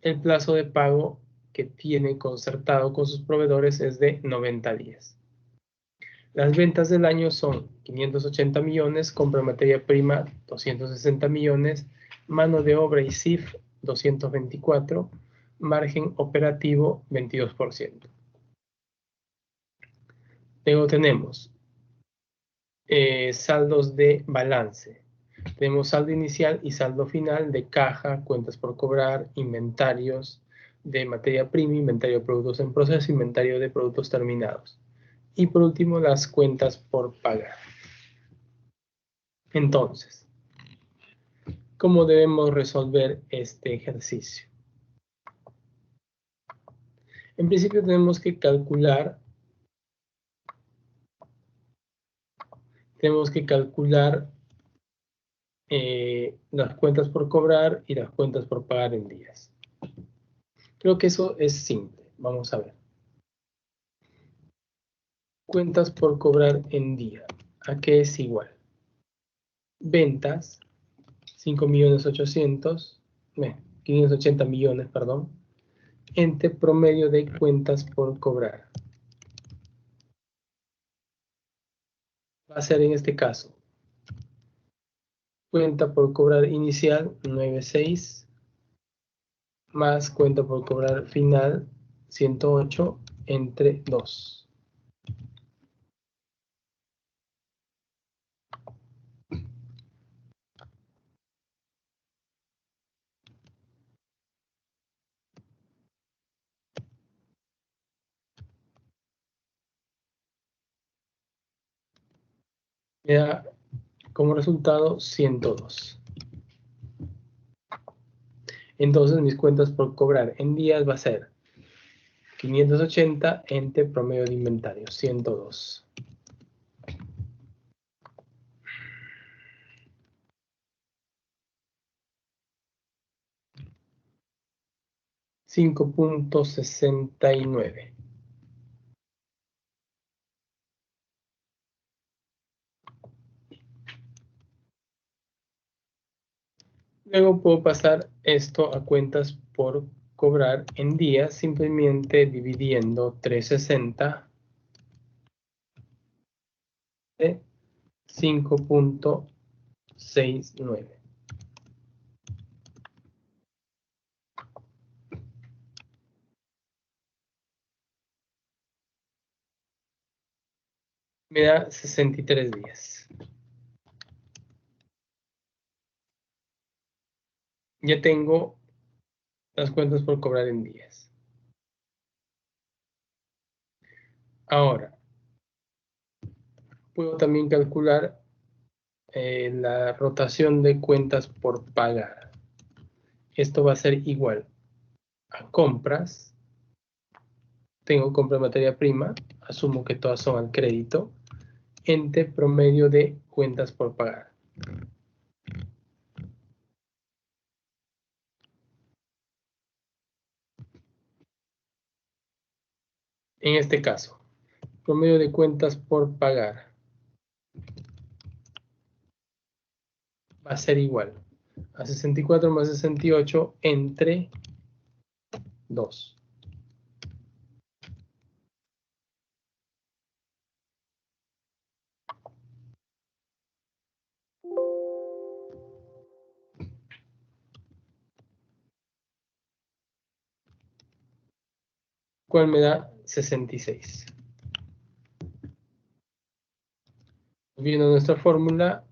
El plazo de pago que tiene concertado con sus proveedores es de 90 días. Las ventas del año son 580 millones, compra de materia prima 260 millones, mano de obra y CIF 224, margen operativo 22%. Luego tenemos saldos de balance. Tenemos saldo inicial y saldo final de caja, cuentas por cobrar, inventarios de materia prima, inventario de productos en proceso, inventario de productos terminados. Y por último, las cuentas por pagar. Entonces, ¿cómo debemos resolver este ejercicio? En principio tenemos que calcular las cuentas por cobrar y las cuentas por pagar en días. Creo que eso es simple. Vamos a ver. Cuentas por cobrar en día. ¿A qué es igual? Ventas, 580 millones, perdón, entre promedio de cuentas por cobrar. Va a ser en este caso, cuenta por cobrar inicial, 96, más cuenta por cobrar final, 108, entre 2. Me da como resultado 102. Entonces mis cuentas por cobrar en días va a ser 580 entre promedio de inventario, 102. $5.69. Luego puedo pasar esto a cuentas por cobrar en días, simplemente dividiendo 360 de 5.69. Me da 63 días. Ya tengo las cuentas por cobrar en días. Ahora, puedo también calcular la rotación de cuentas por pagar. Esto va a ser igual a compras. Tengo compra de materia prima, asumo que todas son al crédito, entre promedio de cuentas por pagar. En este caso, promedio de cuentas por pagar va a ser igual a 64 más 68 entre 2. ¿Cuál me da 66? Viendo nuestra fórmula,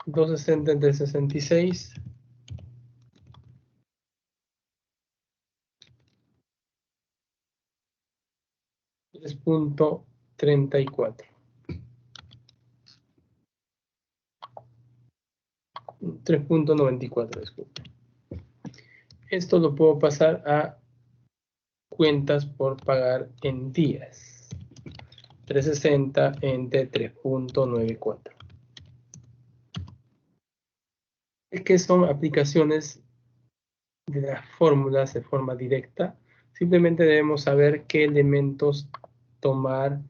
260 entre 66 3.34. 3.94, disculpe. Esto lo puedo pasar a cuentas por pagar en días. 360 entre 3.94. Es que son aplicaciones de las fórmulas de forma directa. Simplemente debemos saber qué elementos tomar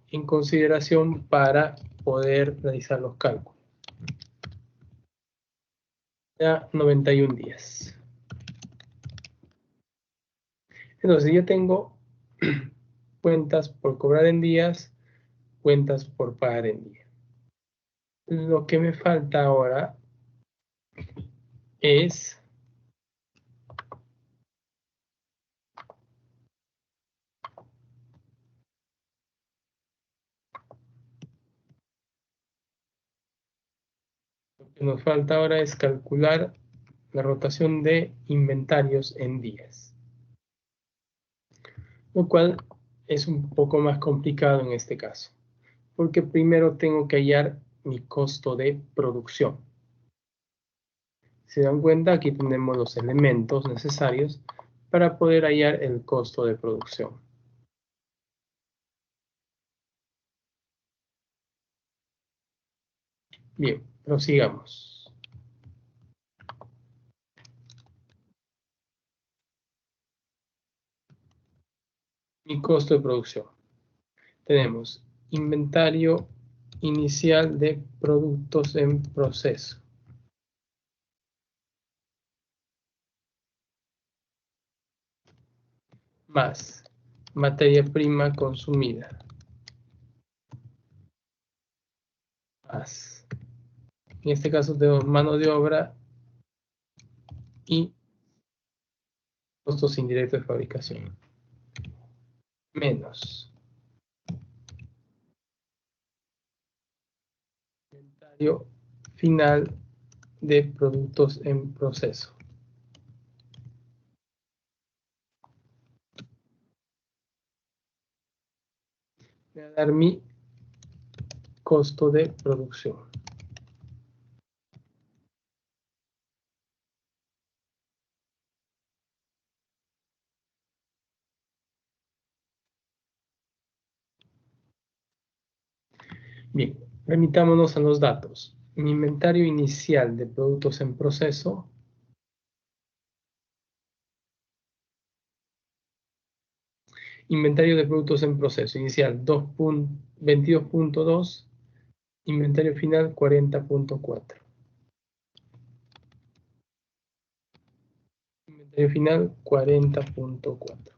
en consideración para poder realizar los cálculos. Ya 91 días. Entonces yo tengo cuentas por cobrar en días, cuentas por pagar en días. Lo que me falta ahora es nos falta ahora es calcular la rotación de inventarios en días, lo cual es un poco más complicado en este caso, porque primero tengo que hallar mi costo de producción. Si se dan cuenta, aquí tenemos los elementos necesarios para poder hallar el costo de producción. Bien, prosigamos. Mi costo de producción. Tenemos inventario inicial de productos en proceso. Más materia prima consumida. Más. En este caso tenemos mano de obra y costos indirectos de fabricación. Menos inventario final de productos en proceso. Me va a dar mi costo de producción. Bien, remitámonos a los datos. Mi inventario inicial de productos en proceso inventario de productos en proceso inicial 22.2, inventario final 40.4. Inventario final 40.4.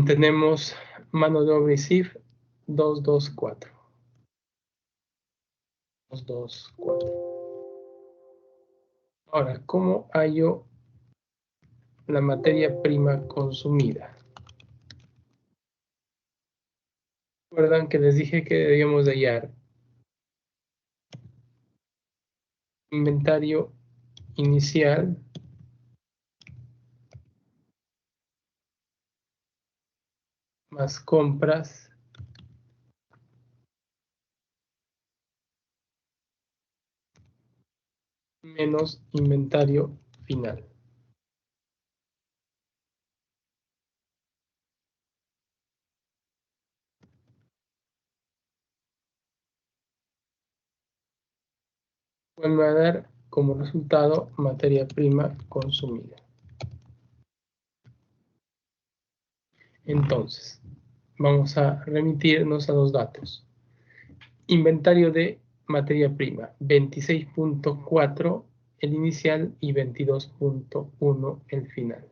Tenemos mano de obra y CIF 224. 224. Ahora, ¿cómo hallo la materia prima consumida? Recuerdan que les dije que debíamos de hallar inventario inicial más compras menos inventario final. cual me va a dar como resultado materia prima consumida. Entonces, vamos a remitirnos a los datos. Inventario de materia prima, 26.4 el inicial y 22.1 el final.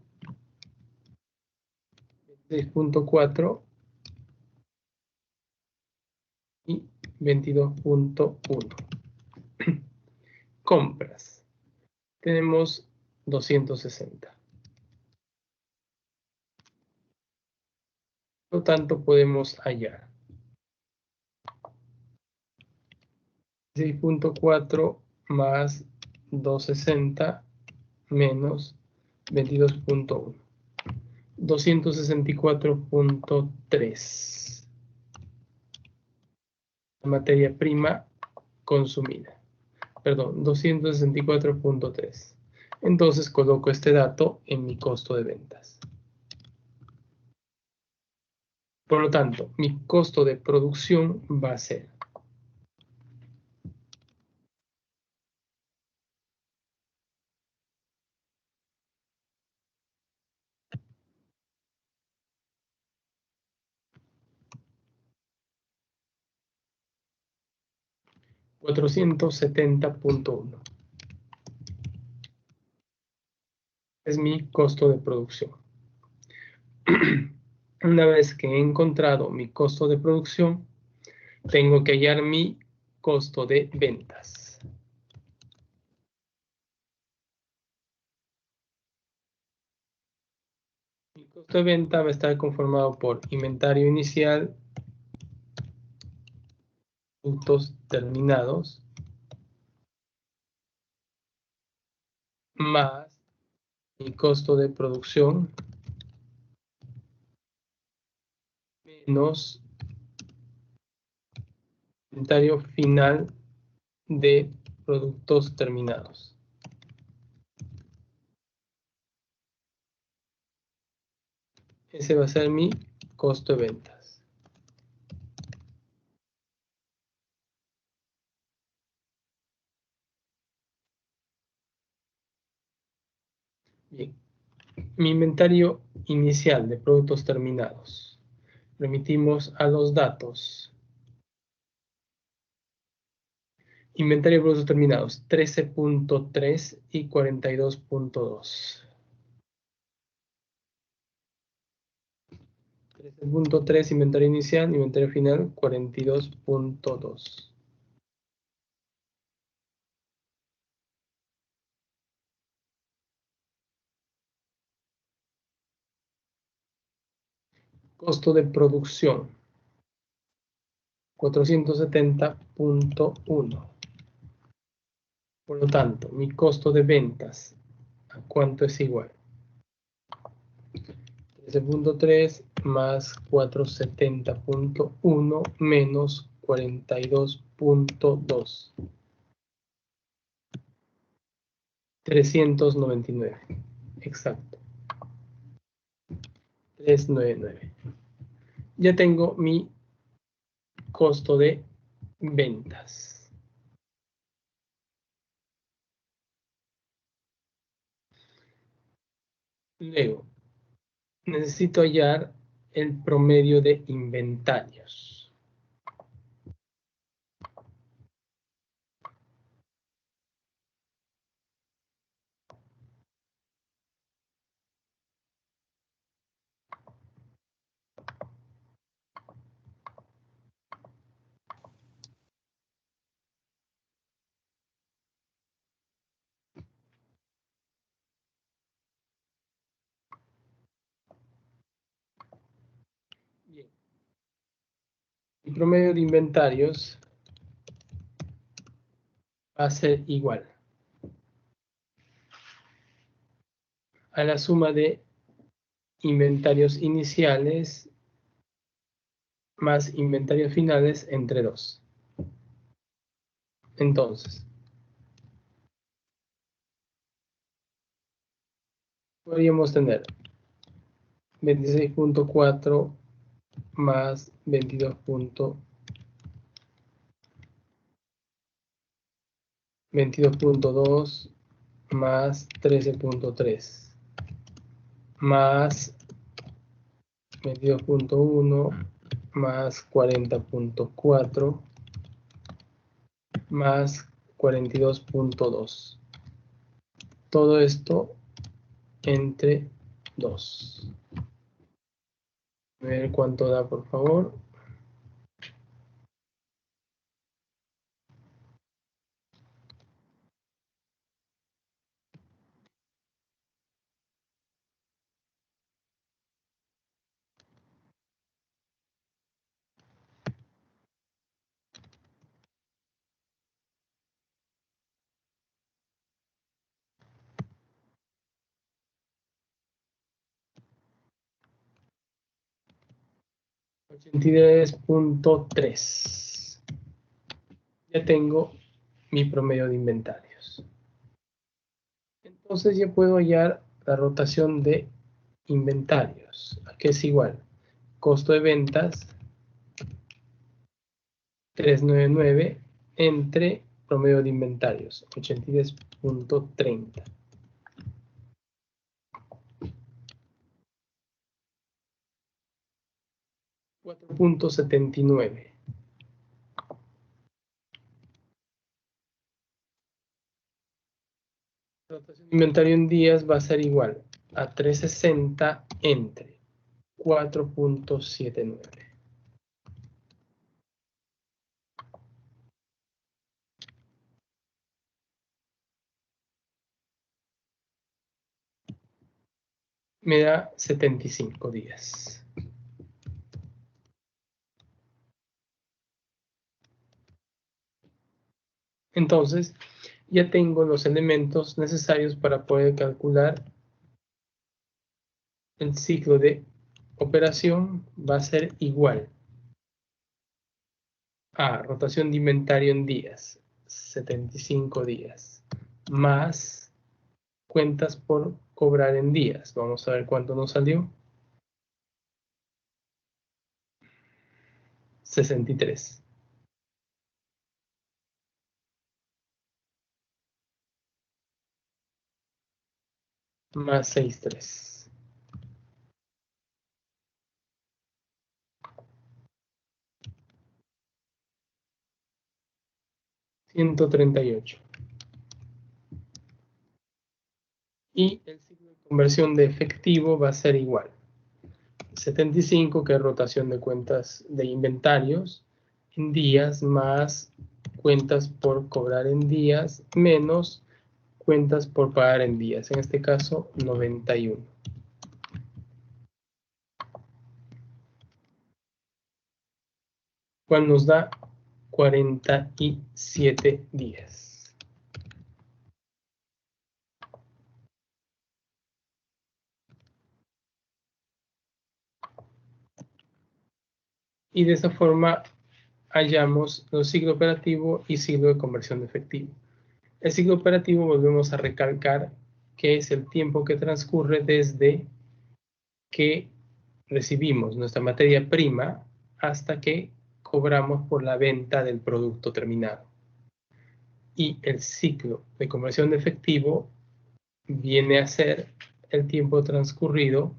26.4 y 22.1. Compras. Tenemos 260. Por lo tanto, podemos hallar 6.4 más 260 menos 22.1. 264.3. Materia prima consumida. Perdón, 264.3. Entonces coloco este dato en mi costo de ventas. Por lo tanto, mi costo de producción va a ser $470.1. Es mi costo de producción. Una vez que he encontrado mi costo de producción, tengo que hallar mi costo de ventas. Mi costo de venta va a estar conformado por inventario inicial, productos terminados, más mi costo de producción, menos inventario final de productos terminados. Ese va a ser mi costo de ventas. Bien. Mi inventario inicial de productos terminados. Remitimos a los datos. Inventario de productos terminados, 13.3 y 42.2. 13.3 inventario inicial, inventario final 42.2. Costo de producción 470.1. Por lo tanto, mi costo de ventas, ¿a cuánto es igual? 13.3 más 470.1 menos 42.2. 399. Exacto. 399. Ya tengo mi costo de ventas. Luego, necesito hallar el promedio de inventarios. Bien. El promedio de inventarios va a ser igual a la suma de inventarios iniciales más inventarios finales entre 2. Entonces, podríamos tener 26.4 más 22.1 22.2 más 13.3 más 22.1 más 40.4 más 42.2. Todo esto entre 2. A ver cuánto da, por favor. $83.3. Ya tengo mi promedio de inventarios. Entonces ya puedo hallar la rotación de inventarios, que es igual. Costo de ventas 399 entre promedio de inventarios 83.30. 4.79. La rotación de inventario en días va a ser igual a 360 entre 4.79. Me da 75 días. Entonces, ya tengo los elementos necesarios para poder calcular el ciclo de operación. Va a ser igual a rotación de inventario en días, 75 días, más cuentas por cobrar en días. Vamos a ver cuánto nos salió. 63. Más 63. $138. Y el ciclo de conversión de efectivo va a ser igual. 75, que es rotación de cuentas de inventarios en días, más cuentas por cobrar en días, menos cuentas por pagar en días. En este caso, 91. Cual nos da 47 días. Y de esa forma hallamos los ciclo operativo y ciclo de conversión de efectivo. El ciclo operativo, volvemos a recalcar, que es el tiempo que transcurre desde que recibimos nuestra materia prima hasta que cobramos por la venta del producto terminado. Y el ciclo de conversión de efectivo viene a ser el tiempo transcurrido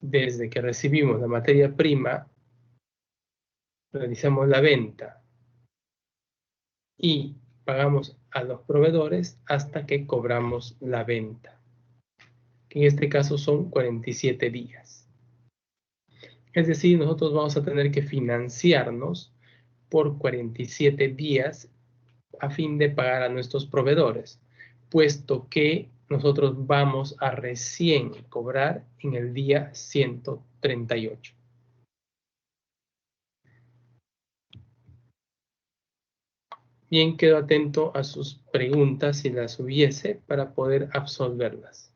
desde que recibimos la materia prima, realizamos la venta y pagamos a los proveedores hasta que cobramos la venta, que en este caso son 47 días. Es decir, nosotros vamos a tener que financiarnos por 47 días a fin de pagar a nuestros proveedores, puesto que nosotros vamos a recién cobrar en el día 138. Bien, quedo atento a sus preguntas si las hubiese para poder absolverlas.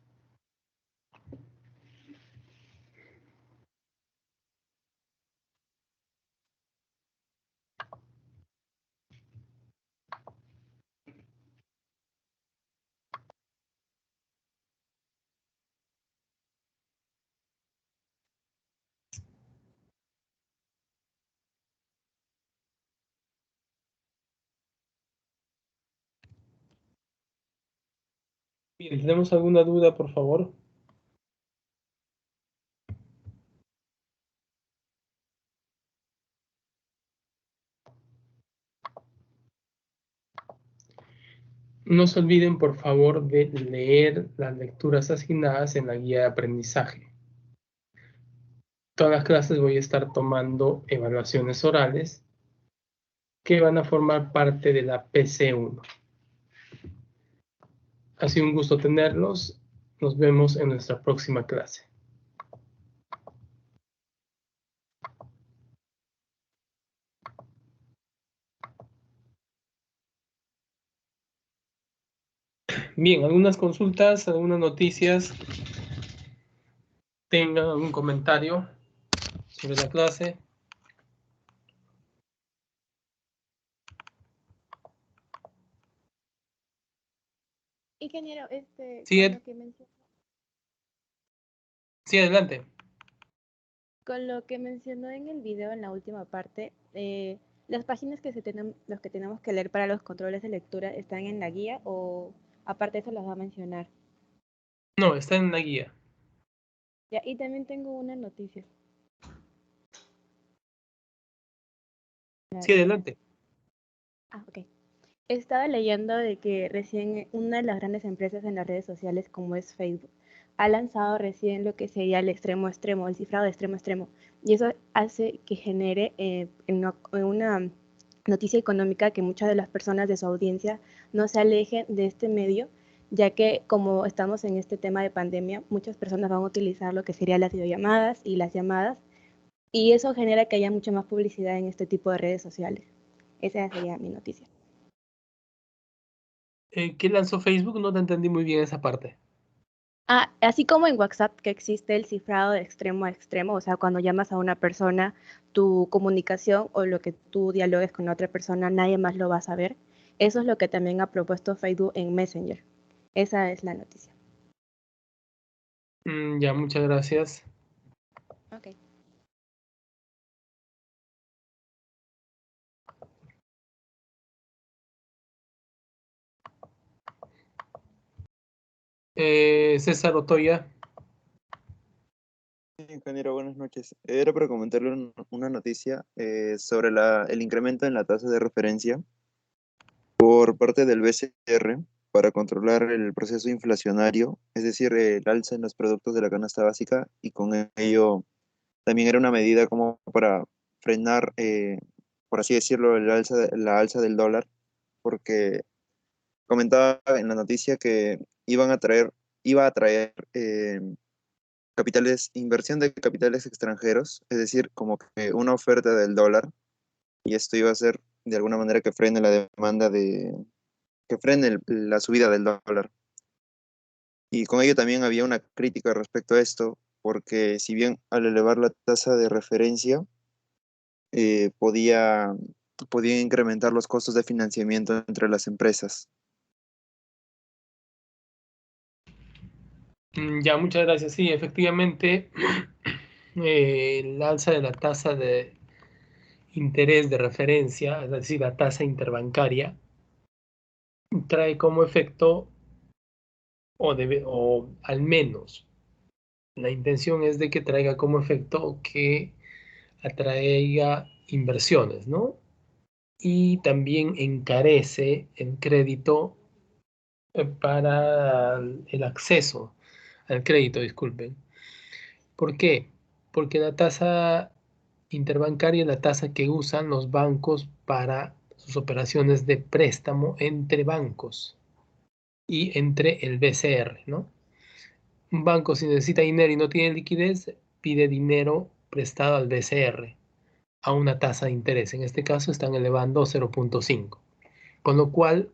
Bien, ¿tenemos alguna duda, por favor? No se olviden, por favor, de leer las lecturas asignadas en la guía de aprendizaje. Todas las clases voy a estar tomando evaluaciones orales que van a formar parte de la PC1. Ha sido un gusto tenerlos. Nos vemos en nuestra próxima clase. Bien, algunas consultas, algunas noticias. ¿Tengan algún comentario sobre la clase? Ingeniero, Sí, con lo que sí, adelante. con lo que mencionó en el video en la última parte, las páginas los que tenemos que leer para los controles de lectura están en la guía o aparte de eso las va a mencionar. No, está en la guía. Ya, y también tengo una noticia. Sí, adelante. Ah, ok. Estaba leyendo de que recién una de las grandes empresas en las redes sociales, como es Facebook, ha lanzado recién lo que sería el extremo extremo, el cifrado de extremo extremo. Y eso hace que genere en una noticia económica que muchas de las personas de su audiencia no se alejen de este medio, ya que como estamos en este tema de pandemia, muchas personas van a utilizar lo que serían las videollamadas y las llamadas, y eso genera que haya mucha más publicidad en este tipo de redes sociales. Esa sería mi noticia. ¿Qué lanzó Facebook? No te entendí muy bien esa parte. Ah, así como en WhatsApp que existe el cifrado de extremo a extremo, o sea, cuando llamas a una persona, tu comunicación o lo que tú dialogues con la otra persona, nadie más lo va a saber. Eso es lo que también ha propuesto Facebook en Messenger. Esa es la noticia. Ya, muchas gracias. Ok. César Otoya. Sí, ingeniero, buenas noches. Era para comentarle una noticia sobre el incremento en la tasa de referencia por parte del BCR para controlar el proceso inflacionario, es decir, el alza en los productos de la canasta básica, y con ello también era una medida como para frenar, por así decirlo, la alza del dólar, porque comentaba en la noticia que iba a traer inversión de capitales extranjeros, es decir, como que una oferta del dólar, y esto iba a hacer de alguna manera que frene la demanda que frene la subida del dólar. Y con ello también había una crítica respecto a esto, porque si bien al elevar la tasa de referencia, eh, podía, podía incrementar los costos de financiamiento entre las empresas. Ya, muchas gracias. Sí, efectivamente, el alza de la tasa de interés de referencia, es decir, la tasa interbancaria, trae como efecto, o al menos la intención es de que traiga como efecto que atraiga inversiones, ¿no? Y también encarece el crédito para el acceso al crédito, disculpen. ¿Por qué? Porque la tasa interbancaria es la tasa que usan los bancos para sus operaciones de préstamo entre bancos y entre el BCR, ¿no? Un banco, si necesita dinero y no tiene liquidez, pide dinero prestado al BCR a una tasa de interés. En este caso están elevando 0.5, con lo cual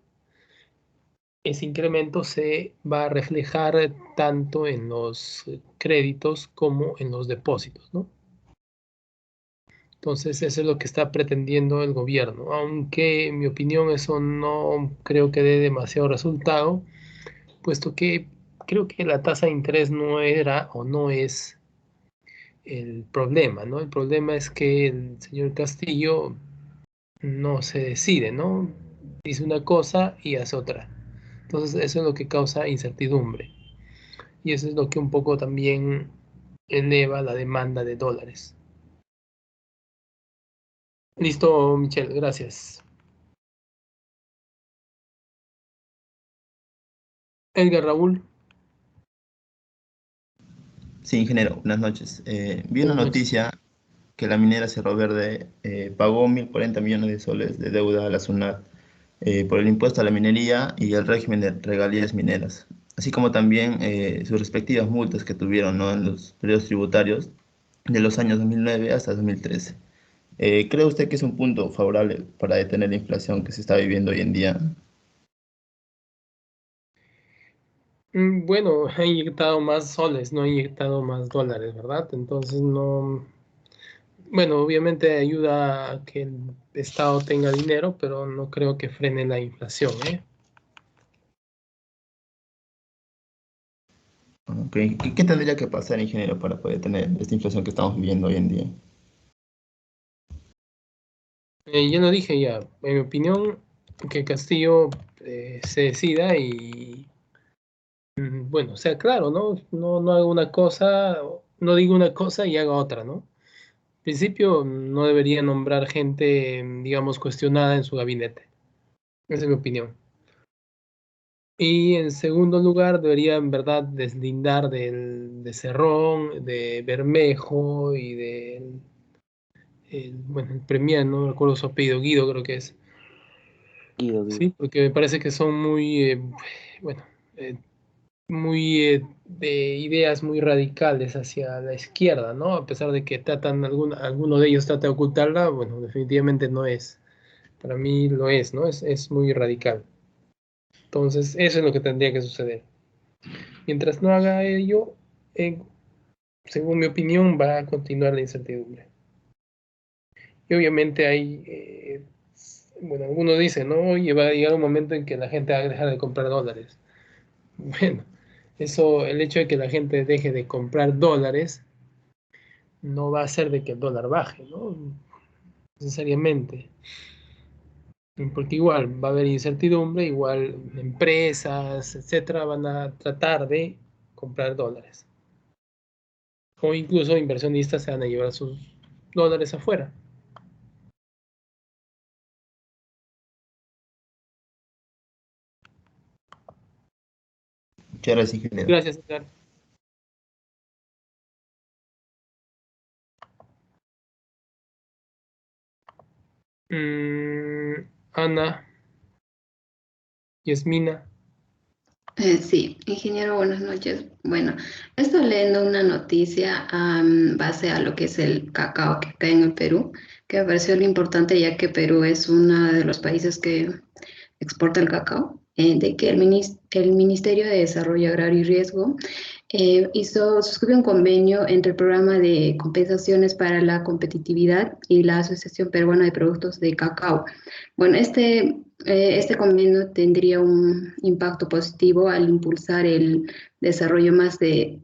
ese incremento se va a reflejar tanto en los créditos como en los depósitos, ¿no? Entonces, eso es lo que está pretendiendo el gobierno, aunque en mi opinión eso no creo que dé demasiado resultado, puesto que creo que la tasa de interés no era o no es el problema, ¿no? El problema es que el señor Castillo no se decide, ¿no? Dice una cosa y hace otra. Entonces eso es lo que causa incertidumbre. Y eso es lo que un poco también eleva la demanda de dólares. Listo, Michelle, gracias. Edgar Raúl. Sí, ingeniero, buenas noches. Vi una Buenas noches. noticia que la minera Cerro Verde pagó 1.040 millones de soles de deuda a la SUNAT por el impuesto a la minería y el régimen de regalías mineras, así como también sus respectivas multas que tuvieron, ¿no?, en los periodos tributarios de los años 2009 hasta 2013. ¿Cree usted que es un punto favorable para detener la inflación que se está viviendo hoy en día? Bueno, ha inyectado más soles, no ha inyectado más dólares, ¿verdad? Entonces no, bueno, obviamente ayuda a que el Estado tenga dinero, pero no creo que frene la inflación, ¿eh? Ok, ¿qué tendría que pasar, ingeniero, para poder detener esta inflación que estamos viviendo hoy en día? Ya lo dije ya, en mi opinión, que Castillo se decida y, bueno, o sea claro, ¿no? No haga una cosa, no diga una cosa y haga otra, ¿no? En principio, no debería nombrar gente, digamos, cuestionada en su gabinete. Esa es mi opinión. Y en segundo lugar, debería en verdad deslindar de Cerrón, de Bermejo y del, bueno, el Premier, no recuerdo su apellido, Guido creo que es. Guido. Sí, porque me parece que son muy, bueno, eh, muy de ideas muy radicales hacia la izquierda, ¿no? A pesar de que tratan, alguno de ellos trata de ocultarla, bueno, definitivamente no es. Para mí lo es, ¿no? Es muy radical. Entonces, eso es lo que tendría que suceder. Mientras no haga ello, eh, según mi opinión, va a continuar la incertidumbre. Y obviamente hay, bueno, algunos dicen, ¿no? Oye, va a llegar un momento en que la gente va a dejar de comprar dólares. Bueno, eso, el hecho de que la gente deje de comprar dólares no va a hacer de que el dólar baje, ¿no? Necesariamente. Porque igual va a haber incertidumbre, igual empresas, etcétera, van a tratar de comprar dólares. O incluso inversionistas se van a llevar sus dólares afuera. Muchas gracias, ingeniero. Gracias, Edgar. Ana, Yasmina. Sí, ingeniero, buenas noches. Bueno, estoy leyendo una noticia base a lo que es el cacao que cae en el Perú, que me pareció lo importante ya que Perú es uno de los países que exporta el cacao, de que el Ministerio de Desarrollo Agrario y Riesgo suscribió un convenio entre el Programa de Compensaciones para la Competitividad y la Asociación Peruana de Productos de Cacao. Bueno, este convenio tendría un impacto positivo al impulsar el desarrollo más de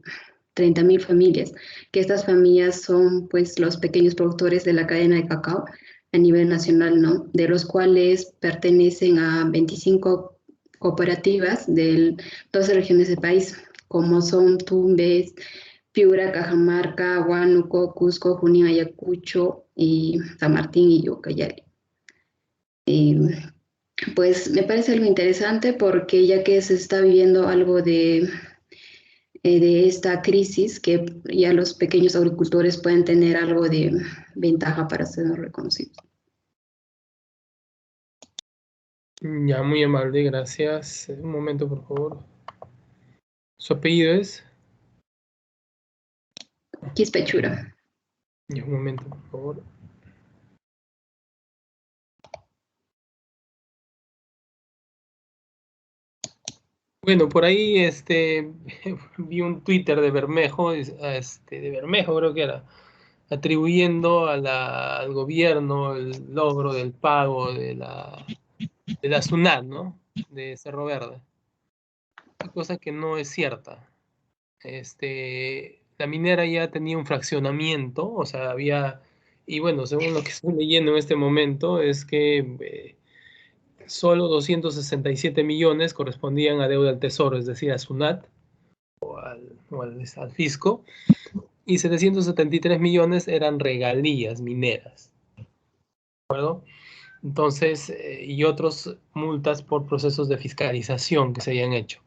30.000 familias, que estas familias son pues los pequeños productores de la cadena de cacao a nivel nacional, ¿no? De los cuales pertenecen a 25 cooperativas de 12 regiones del país, como son Tumbes, Piura, Cajamarca, Huánuco, Cusco, Junín, Ayacucho, y San Martín y Ucayali. Pues me parece algo interesante porque ya que se está viviendo algo de esta crisis, que ya los pequeños agricultores pueden tener algo de ventaja para ser reconocidos. Ya, muy amable, gracias. Un momento, por favor. ¿Su apellido es? Quispechura. Ya, un momento, por favor. Bueno, por ahí vi un Twitter de Bermejo, de Bermejo creo que era, atribuyendo al gobierno el logro del pago de la SUNAT, ¿no? De Cerro Verde. Cosa que no es cierta. La minera ya tenía un fraccionamiento, o sea, había, y bueno, según lo que estoy leyendo en este momento, es que solo 267 millones correspondían a deuda al Tesoro, es decir, a SUNAT o al fisco, y 773 millones eran regalías mineras. ¿De acuerdo? Entonces, y otros multas por procesos de fiscalización que se habían hecho.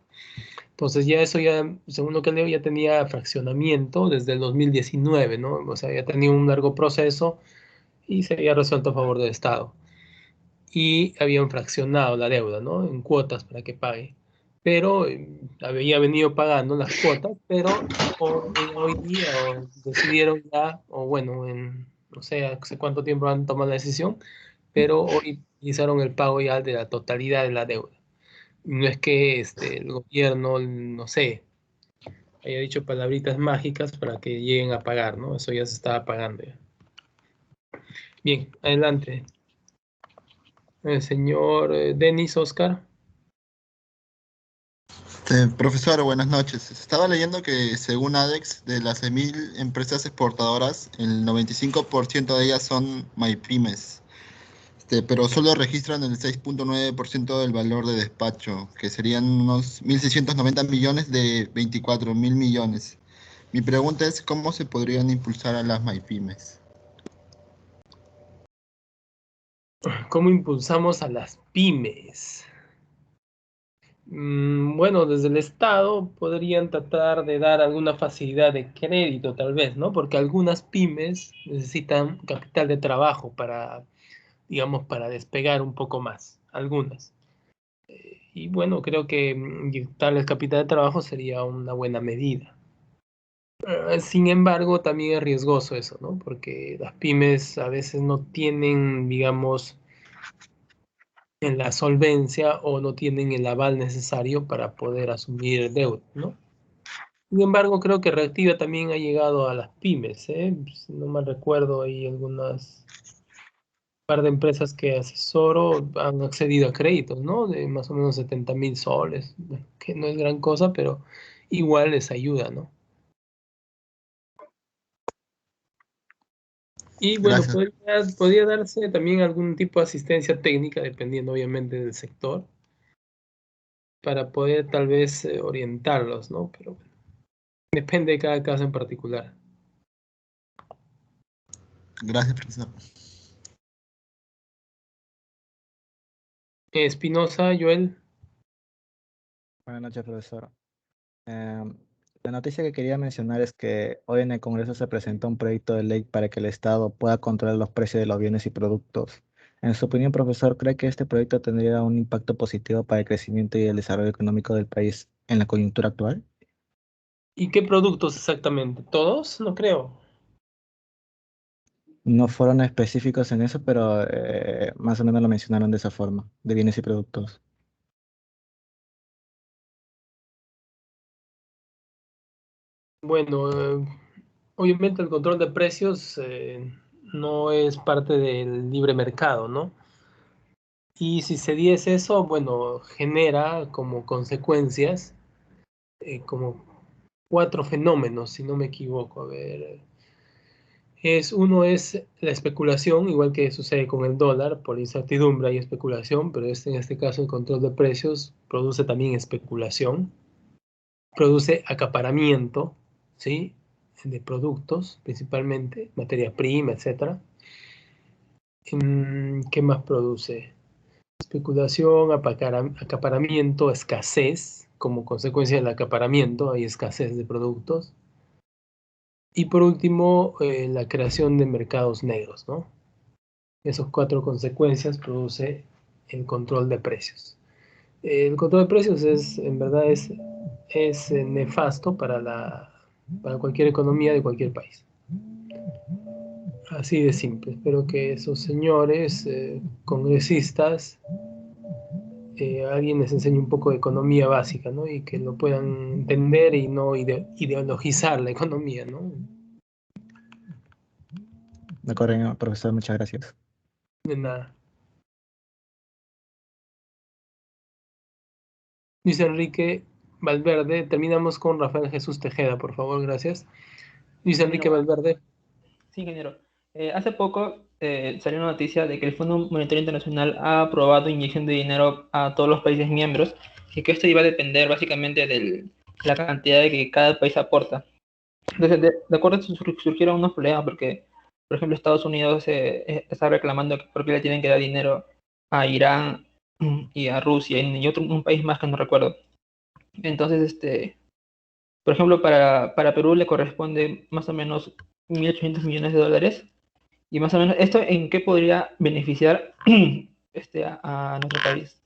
Entonces ya eso ya, según lo que leo, ya tenía fraccionamiento desde el 2019, ¿no? O sea, ya tenía un largo proceso y se había resuelto a favor del Estado. Y habían fraccionado la deuda, ¿no? En cuotas para que pague. Pero había venido pagando las cuotas, pero hoy día decidieron ya, o bueno, no sé hace cuánto tiempo han tomado la decisión, pero hoy utilizaron el pago ya de la totalidad de la deuda. No es que el gobierno, no sé, haya dicho palabritas mágicas para que lleguen a pagar, ¿no? Eso ya se estaba pagando ya. Bien, adelante. El señor Denis Oscar. Profesor, buenas noches. Estaba leyendo que según ADEX, de las 6.000 empresas exportadoras, el 95% de ellas son MyPymes, pero solo registran el 6.9% del valor de despacho, que serían unos 1.690 millones de 24.000 millones. Mi pregunta es, ¿cómo se podrían impulsar a las MyPymes? ¿Cómo impulsamos a las pymes? Bueno, desde el Estado podrían tratar de dar alguna facilidad de crédito, tal vez, ¿no? Porque algunas pymes necesitan capital de trabajo para, digamos, para despegar un poco más, algunas. Y bueno, creo que inyectarles capital de trabajo sería una buena medida. Sin embargo, también es riesgoso eso, ¿no? Porque las pymes a veces no tienen, digamos, en la solvencia o no tienen el aval necesario para poder asumir deuda, ¿no? Sin embargo, creo que Reactiva también ha llegado a las pymes, ¿eh? Si no mal recuerdo, hay algunas par de empresas que asesoro han accedido a créditos, ¿no? De más o menos 70.000 soles, que no es gran cosa, pero igual les ayuda, ¿no? Y bueno, Gracias. podría darse también algún tipo de asistencia técnica, dependiendo obviamente del sector, para poder tal vez orientarlos, ¿no? Pero bueno, depende de cada caso en particular. Gracias, profesor. Espinosa, Joel. Buenas noches, profesor. La noticia que quería mencionar es que hoy en el Congreso se presenta un proyecto de ley para que el Estado pueda controlar los precios de los bienes y productos. En su opinión, profesor, ¿cree que este proyecto tendría un impacto positivo para el crecimiento y el desarrollo económico del país en la coyuntura actual? ¿Y qué productos exactamente? ¿Todos? No creo. No fueron específicos en eso, pero más o menos lo mencionaron de esa forma, de bienes y productos. Bueno, obviamente el control de precios no es parte del libre mercado, ¿no? Y si se diese eso, bueno, genera como consecuencias como 4 fenómenos, si no me equivoco. A ver, uno es la especulación, igual que sucede con el dólar, por incertidumbre hay especulación, pero en este caso el control de precios produce también especulación, produce acaparamiento, ¿sí? De productos, principalmente, materia prima, etcétera. ¿Qué más produce? Especulación, acaparamiento, escasez, como consecuencia del acaparamiento hay escasez de productos. Y por último, la creación de mercados negros, ¿no? Esas 4 consecuencias produce el control de precios. El control de precios en verdad es nefasto para cualquier economía de cualquier país. Así de simple. Espero que esos señores congresistas alguien les enseñe un poco de economía básica, ¿no? Y que lo puedan entender y no ideologizar la economía, ¿no? De acuerdo, profesor, muchas gracias. De nada. Luis Enrique Valverde. Terminamos con Rafael Jesús Tejeda, por favor, gracias. Luis Enrique Valverde. Sí, ingeniero. Hace poco salió una noticia de que el Fondo Monetario Internacional ha aprobado inyección de dinero a todos los países miembros y que esto iba a depender básicamente de la cantidad de que cada país aporta. Entonces, de acuerdo, surgieron unos problemas porque, por ejemplo, Estados Unidos está reclamando que por qué le tienen que dar dinero a Irán y a Rusia y otro un país más que no recuerdo. Entonces, por ejemplo, para Perú le corresponde más o menos 1.800 millones de dólares. Y más o menos, ¿esto en qué podría beneficiar a nuestro país?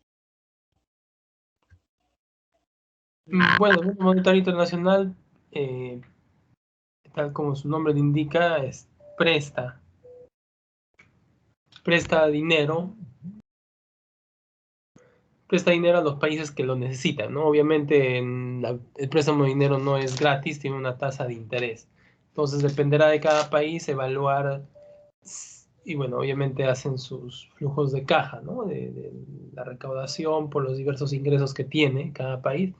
Bueno, el Fondo Monetario Internacional, tal como su nombre le indica, presta dinero a los países que lo necesitan, ¿no? Obviamente el préstamo de dinero no es gratis, tiene una tasa de interés. Entonces dependerá de cada país evaluar, y bueno, obviamente hacen sus flujos de caja, ¿no? De la recaudación por los diversos ingresos que tiene cada país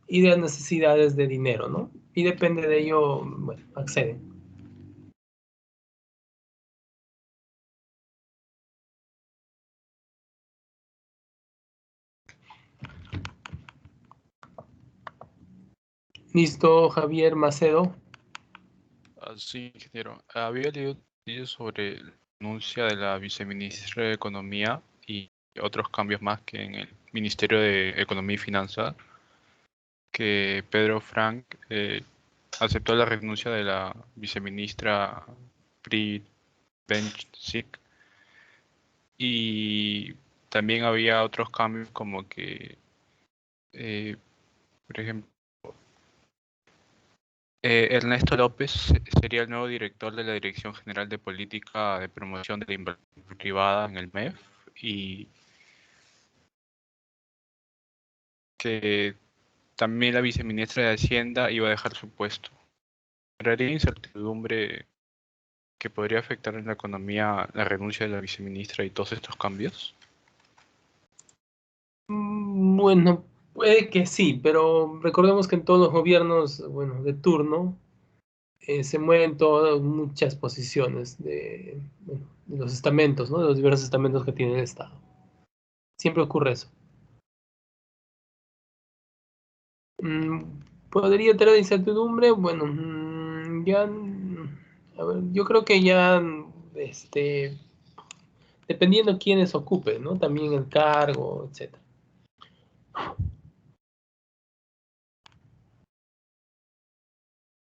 y de las necesidades de dinero, ¿no? Y depende de ello, bueno, acceden. Listo, Javier Macedo. Sí, ingeniero. Había leído noticias sobre la renuncia de la viceministra de Economía y otros cambios más que en el Ministerio de Economía y Finanzas, que Pedro Frank aceptó la renuncia de la viceministra Pri Bencic, y también había otros cambios como que, por ejemplo, Ernesto López sería el nuevo director de la Dirección General de Política de Promoción de la Inversión Privada en el MEF, y que también la viceministra de Hacienda iba a dejar su puesto. ¿Crearía incertidumbre que podría afectar en la economía la renuncia de la viceministra y todos estos cambios? Bueno, puede que sí, pero recordemos que en todos los gobiernos, bueno, de turno, se mueven muchas posiciones bueno, de los estamentos, ¿no? De los diversos estamentos que tiene el Estado. Siempre ocurre eso. ¿Podría tener incertidumbre? Bueno, ya, a ver, yo creo que ya, dependiendo quiénes ocupen, ¿no? También el cargo, etcétera.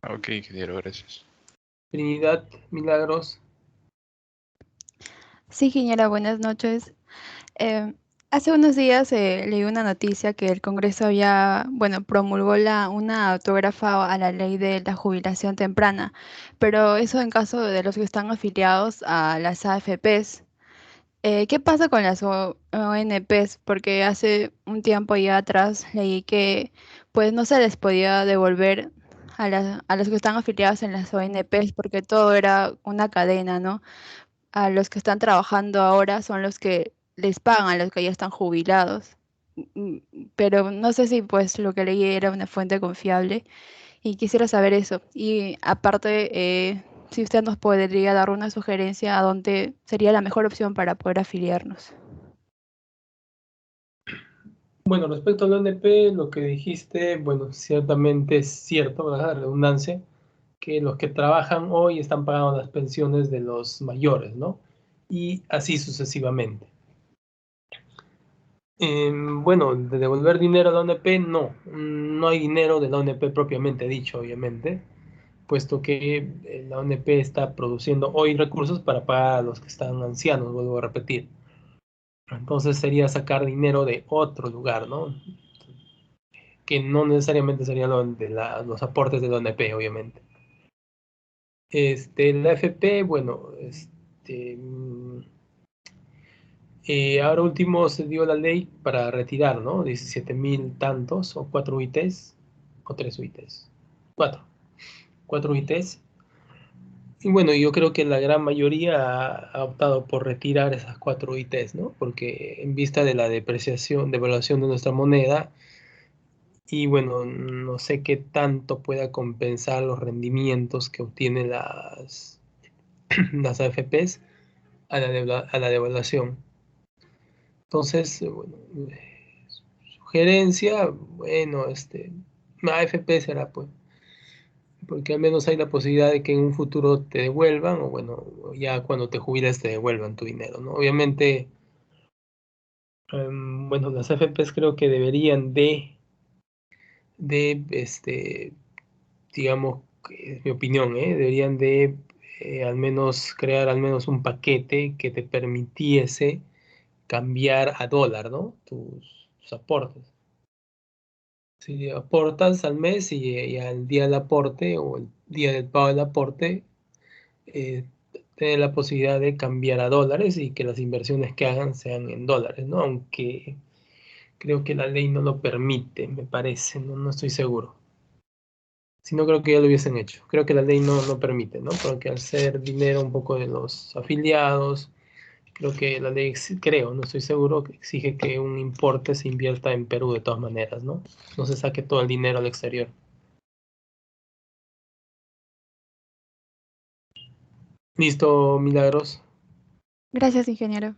Ok, ingeniero, gracias. Trinidad Milagros. Sí, ingeniera, buenas noches. Hace unos días leí una noticia que el Congreso había, bueno, promulgó una autógrafa a la ley de la jubilación temprana, pero eso en caso de los que están afiliados a las AFPs. ¿Qué pasa con las ONPs? Porque hace un tiempo ya atrás leí que pues no se les podía devolver a los que están afiliados en las ONPs porque todo era una cadena, ¿no? A los que están trabajando ahora son los que les pagan a los que ya están jubilados. Pero no sé si pues lo que leí era una fuente confiable y quisiera saber eso. Y aparte, si usted nos podría dar una sugerencia a dónde sería la mejor opción para poder afiliarnos. Bueno, respecto al ONP, lo que dijiste, bueno, ciertamente es cierto, ¿verdad? La redundancia, que los que trabajan hoy están pagando las pensiones de los mayores, ¿no? Y así sucesivamente. Bueno, de devolver dinero a la ONP, no hay dinero de la ONP propiamente dicho, obviamente, puesto que la ONP está produciendo hoy recursos para pagar a los que están ancianos, vuelvo a repetir. Entonces sería sacar dinero de otro lugar, ¿no? Que no necesariamente serían los aportes de la ONP, obviamente. La AFP, bueno, ahora último se dio la ley para retirar, ¿no? 17.000 tantos, o 4 UITs, o 3 UITs. 4 UITs. Y bueno, yo creo que la gran mayoría ha optado por retirar esas 4 UITs, ¿no? Porque en vista de la devaluación de nuestra moneda, y bueno, no sé qué tanto pueda compensar los rendimientos que obtienen las AFPs, a la devaluación. Entonces, bueno, sugerencia, bueno, AFP será, pues, porque al menos hay la posibilidad de que en un futuro te devuelvan, o bueno, ya cuando te jubiles te devuelvan tu dinero, ¿no? Obviamente, bueno, las AFPs creo que deberían digamos, es mi opinión, deberían de al menos crear al menos un paquete que te permitiese cambiar a dólar, ¿no? Tus aportes. Si aportas al mes y al día del aporte o el día del pago del aporte, tener la posibilidad de cambiar a dólares y que las inversiones que hagan sean en dólares, ¿no? Aunque creo que la ley no lo permite, me parece, no estoy seguro. Si no, creo que ya lo hubiesen hecho. Creo que la ley no permite, ¿no? Porque al ser dinero un poco de los afiliados, creo que la ley, creo, no estoy seguro, que exige que un importe se invierta en Perú de todas maneras, ¿no? No se saque todo el dinero al exterior. Listo, Milagros. Gracias, ingeniero.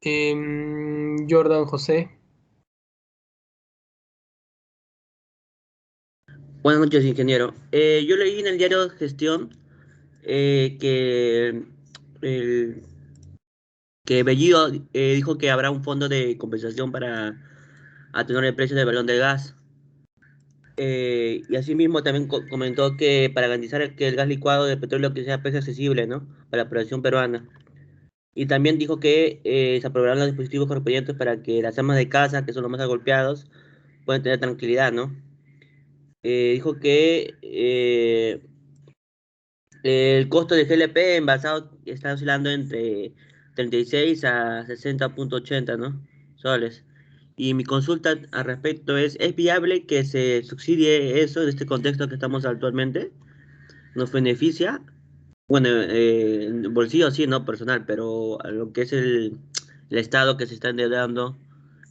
Jordan José. Buenas noches, ingeniero. Yo leí en el diario Gestión que, el, que Bellido dijo que habrá un fondo de compensación para atenuar el precio del balón de gas. Y asimismo también comentó que para garantizar que el gas licuado de petróleo que sea precio accesible, ¿no? Para la población peruana. Y también dijo que se aprobarán los dispositivos correspondientes para que las amas de casa, que son los más golpeados, puedan tener tranquilidad, ¿no? Dijo que el costo de GLP envasado está oscilando entre 36 a 60,80, ¿no? Soles. Y mi consulta al respecto ¿es viable que se subsidie eso en este contexto que estamos actualmente? ¿Nos beneficia? Bueno, en el bolsillo sí, no personal, pero a lo que es el Estado que se está endeudando,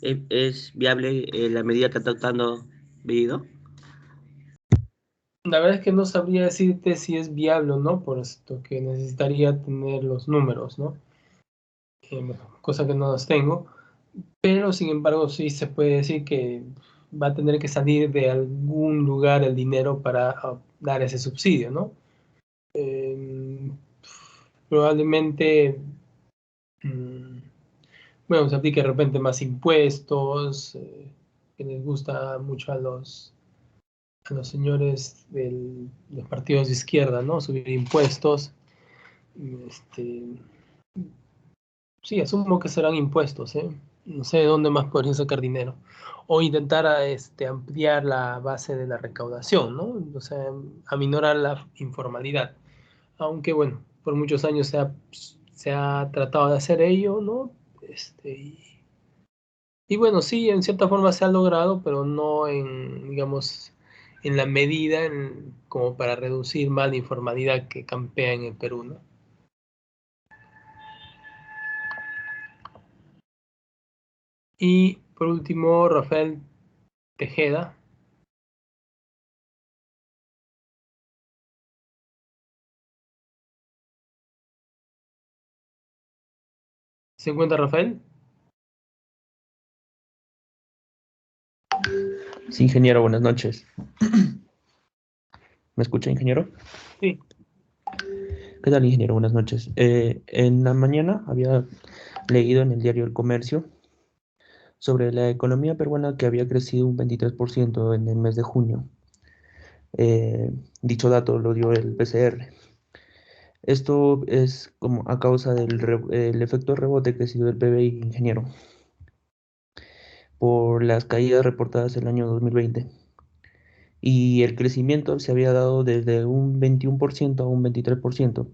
¿es viable la medida que está adoptando Bellido? La verdad es que no sabría decirte si es viable o no, por esto que necesitaría tener los números, ¿no? Cosa que no los tengo, pero sin embargo sí se puede decir que va a tener que salir de algún lugar el dinero para dar ese subsidio, ¿no? Probablemente, bueno, se aplique de repente más impuestos, que les gusta mucho a los señores de los partidos de izquierda, ¿no? Subir impuestos. Sí, asumo que serán impuestos, ¿eh? No sé de dónde más podrían sacar dinero. O intentar ampliar la base de la recaudación, ¿no? O sea, aminorar la informalidad. Aunque, bueno, por muchos años se ha tratado de hacer ello, ¿no? Y bueno, sí, en cierta forma se ha logrado, pero no en, digamos, en la medida como para reducir más la informalidad que campea en el Perú, ¿no? Y por último, Rafael Tejeda. ¿Se encuentra Rafael? Sí, ingeniero, buenas noches. ¿Me escucha, ingeniero? Sí. ¿Qué tal, ingeniero? Buenas noches. En la mañana había leído en el diario El Comercio sobre la economía peruana que había crecido un 23% en el mes de junio. Dicho dato lo dio el PCR. Esto es como a causa del efecto rebote que ha sido el PBI, ingeniero, por las caídas reportadas el año 2020. Y el crecimiento se había dado desde un 21% a un 23%.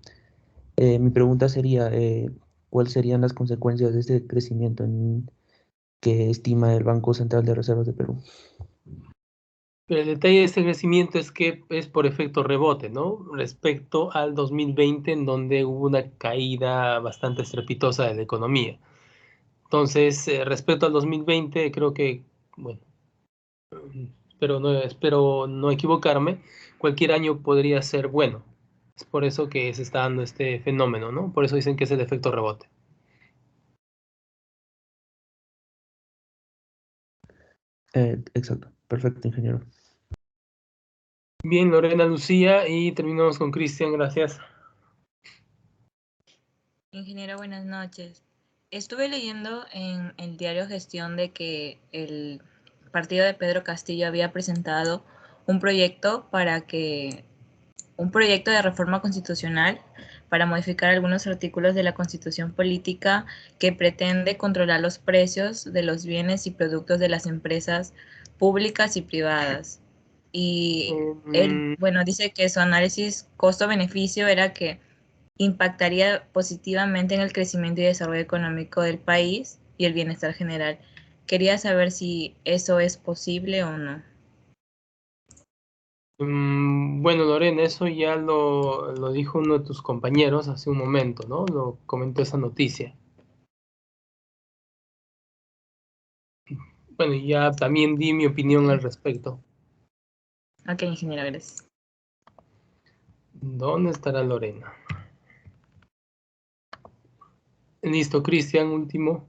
Mi pregunta sería, ¿cuáles serían las consecuencias de este crecimiento que estima el Banco Central de Reservas de Perú? El detalle de este crecimiento es que es por efecto rebote, ¿no? Respecto al 2020, en donde hubo una caída bastante estrepitosa de la economía. Entonces, respecto al 2020, creo que, bueno, espero no equivocarme, cualquier año podría ser bueno. Es por eso que se está dando este fenómeno, ¿no? Por eso dicen que es el efecto rebote. Exacto, perfecto, ingeniero. Bien, Lorena, Lucía, y terminamos con Cristian, gracias. Ingeniero, buenas noches. Estuve leyendo en el diario Gestión de que el partido de Pedro Castillo había presentado un proyecto de reforma constitucional para modificar algunos artículos de la Constitución Política que pretende controlar los precios de los bienes y productos de las empresas públicas y privadas. Y él, bueno, dice que su análisis costo-beneficio era que impactaría positivamente en el crecimiento y desarrollo económico del país y el bienestar general. Quería saber si eso es posible o no. Bueno, Lorena, eso ya lo dijo uno de tus compañeros hace un momento, ¿no? Lo comentó esa noticia. Bueno, y ya también di mi opinión al respecto. Ok, ingeniero, gracias. ¿Dónde estará Lorena? Listo, Cristian, último.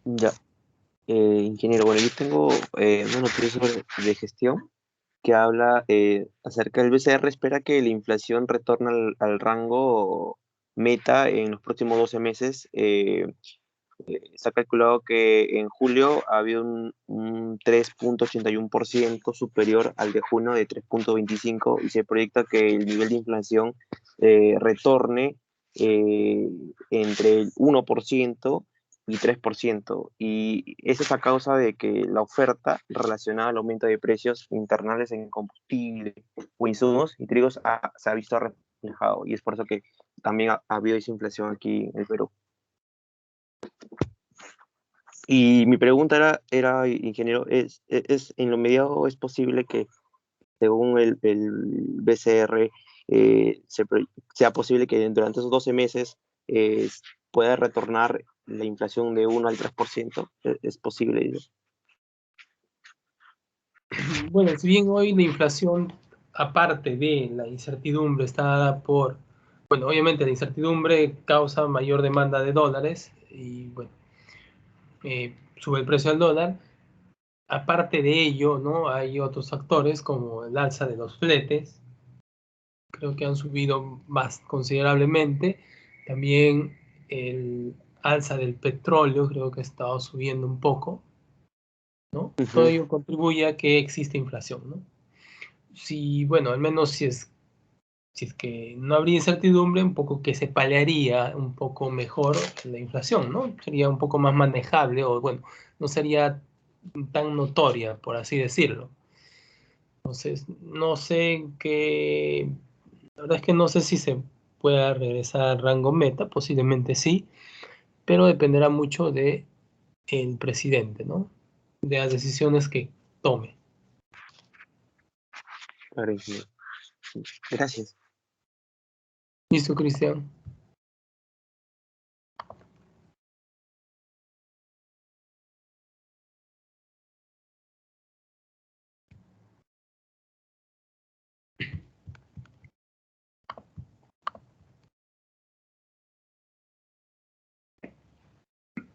Ya, ingeniero, bueno, yo tengo una noticia de gestión que habla acerca del BCR. Espera que la inflación retorne al rango meta en los próximos 12 meses. Se ha calculado que en julio ha habido un 3.81% superior al de junio de 3.25, y se proyecta que el nivel de inflación retorne entre el 1% y 3%. Y eso es a causa de que la oferta relacionada al aumento de precios internales en combustible o insumos y trigos se ha visto reflejado. Y es por eso que también ha habido esa inflación aquí en el Perú. Y mi pregunta era, ingeniero, ¿en lo mediado es posible que, según el BCR, sea posible que durante esos 12 meses pueda retornar la inflación de 1 al 3%? ¿Es posible eso? Bueno, si bien hoy la inflación, aparte de la incertidumbre, está dada por, bueno, obviamente la incertidumbre causa mayor demanda de dólares y, bueno, sube el precio del dólar. Aparte de ello, ¿no? Hay otros factores como el alza de los fletes, creo que han subido más considerablemente. También el alza del petróleo creo que ha estado subiendo un poco, ¿no? Todo ello contribuye a que exista inflación, ¿no? Si, bueno, al menos si es que no habría incertidumbre, un poco que se paliaría un poco mejor la inflación, ¿no? Sería un poco más manejable, o bueno, no sería tan notoria, por así decirlo. Entonces, no sé qué, la verdad es que no sé si se pueda regresar al rango meta, posiblemente sí, pero dependerá mucho de el presidente, ¿no? De las decisiones que tome. Claro, ingeniero. Gracias. Listo, Cristian.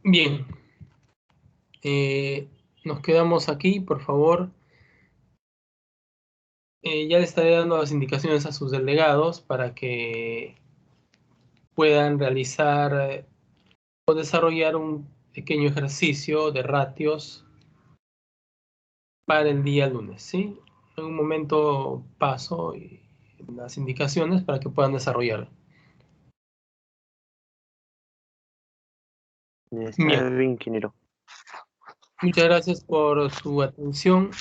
Bien. Nos quedamos aquí, por favor. Ya le estaré dando las indicaciones a sus delegados para que puedan realizar o desarrollar un pequeño ejercicio de ratios para el día lunes, ¿sí? En un momento paso las indicaciones para que puedan desarrollarlo. Está Bien. bien, ingeniero. Muchas gracias por su atención.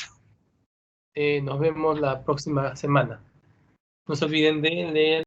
Nos vemos la próxima semana. No se olviden de leer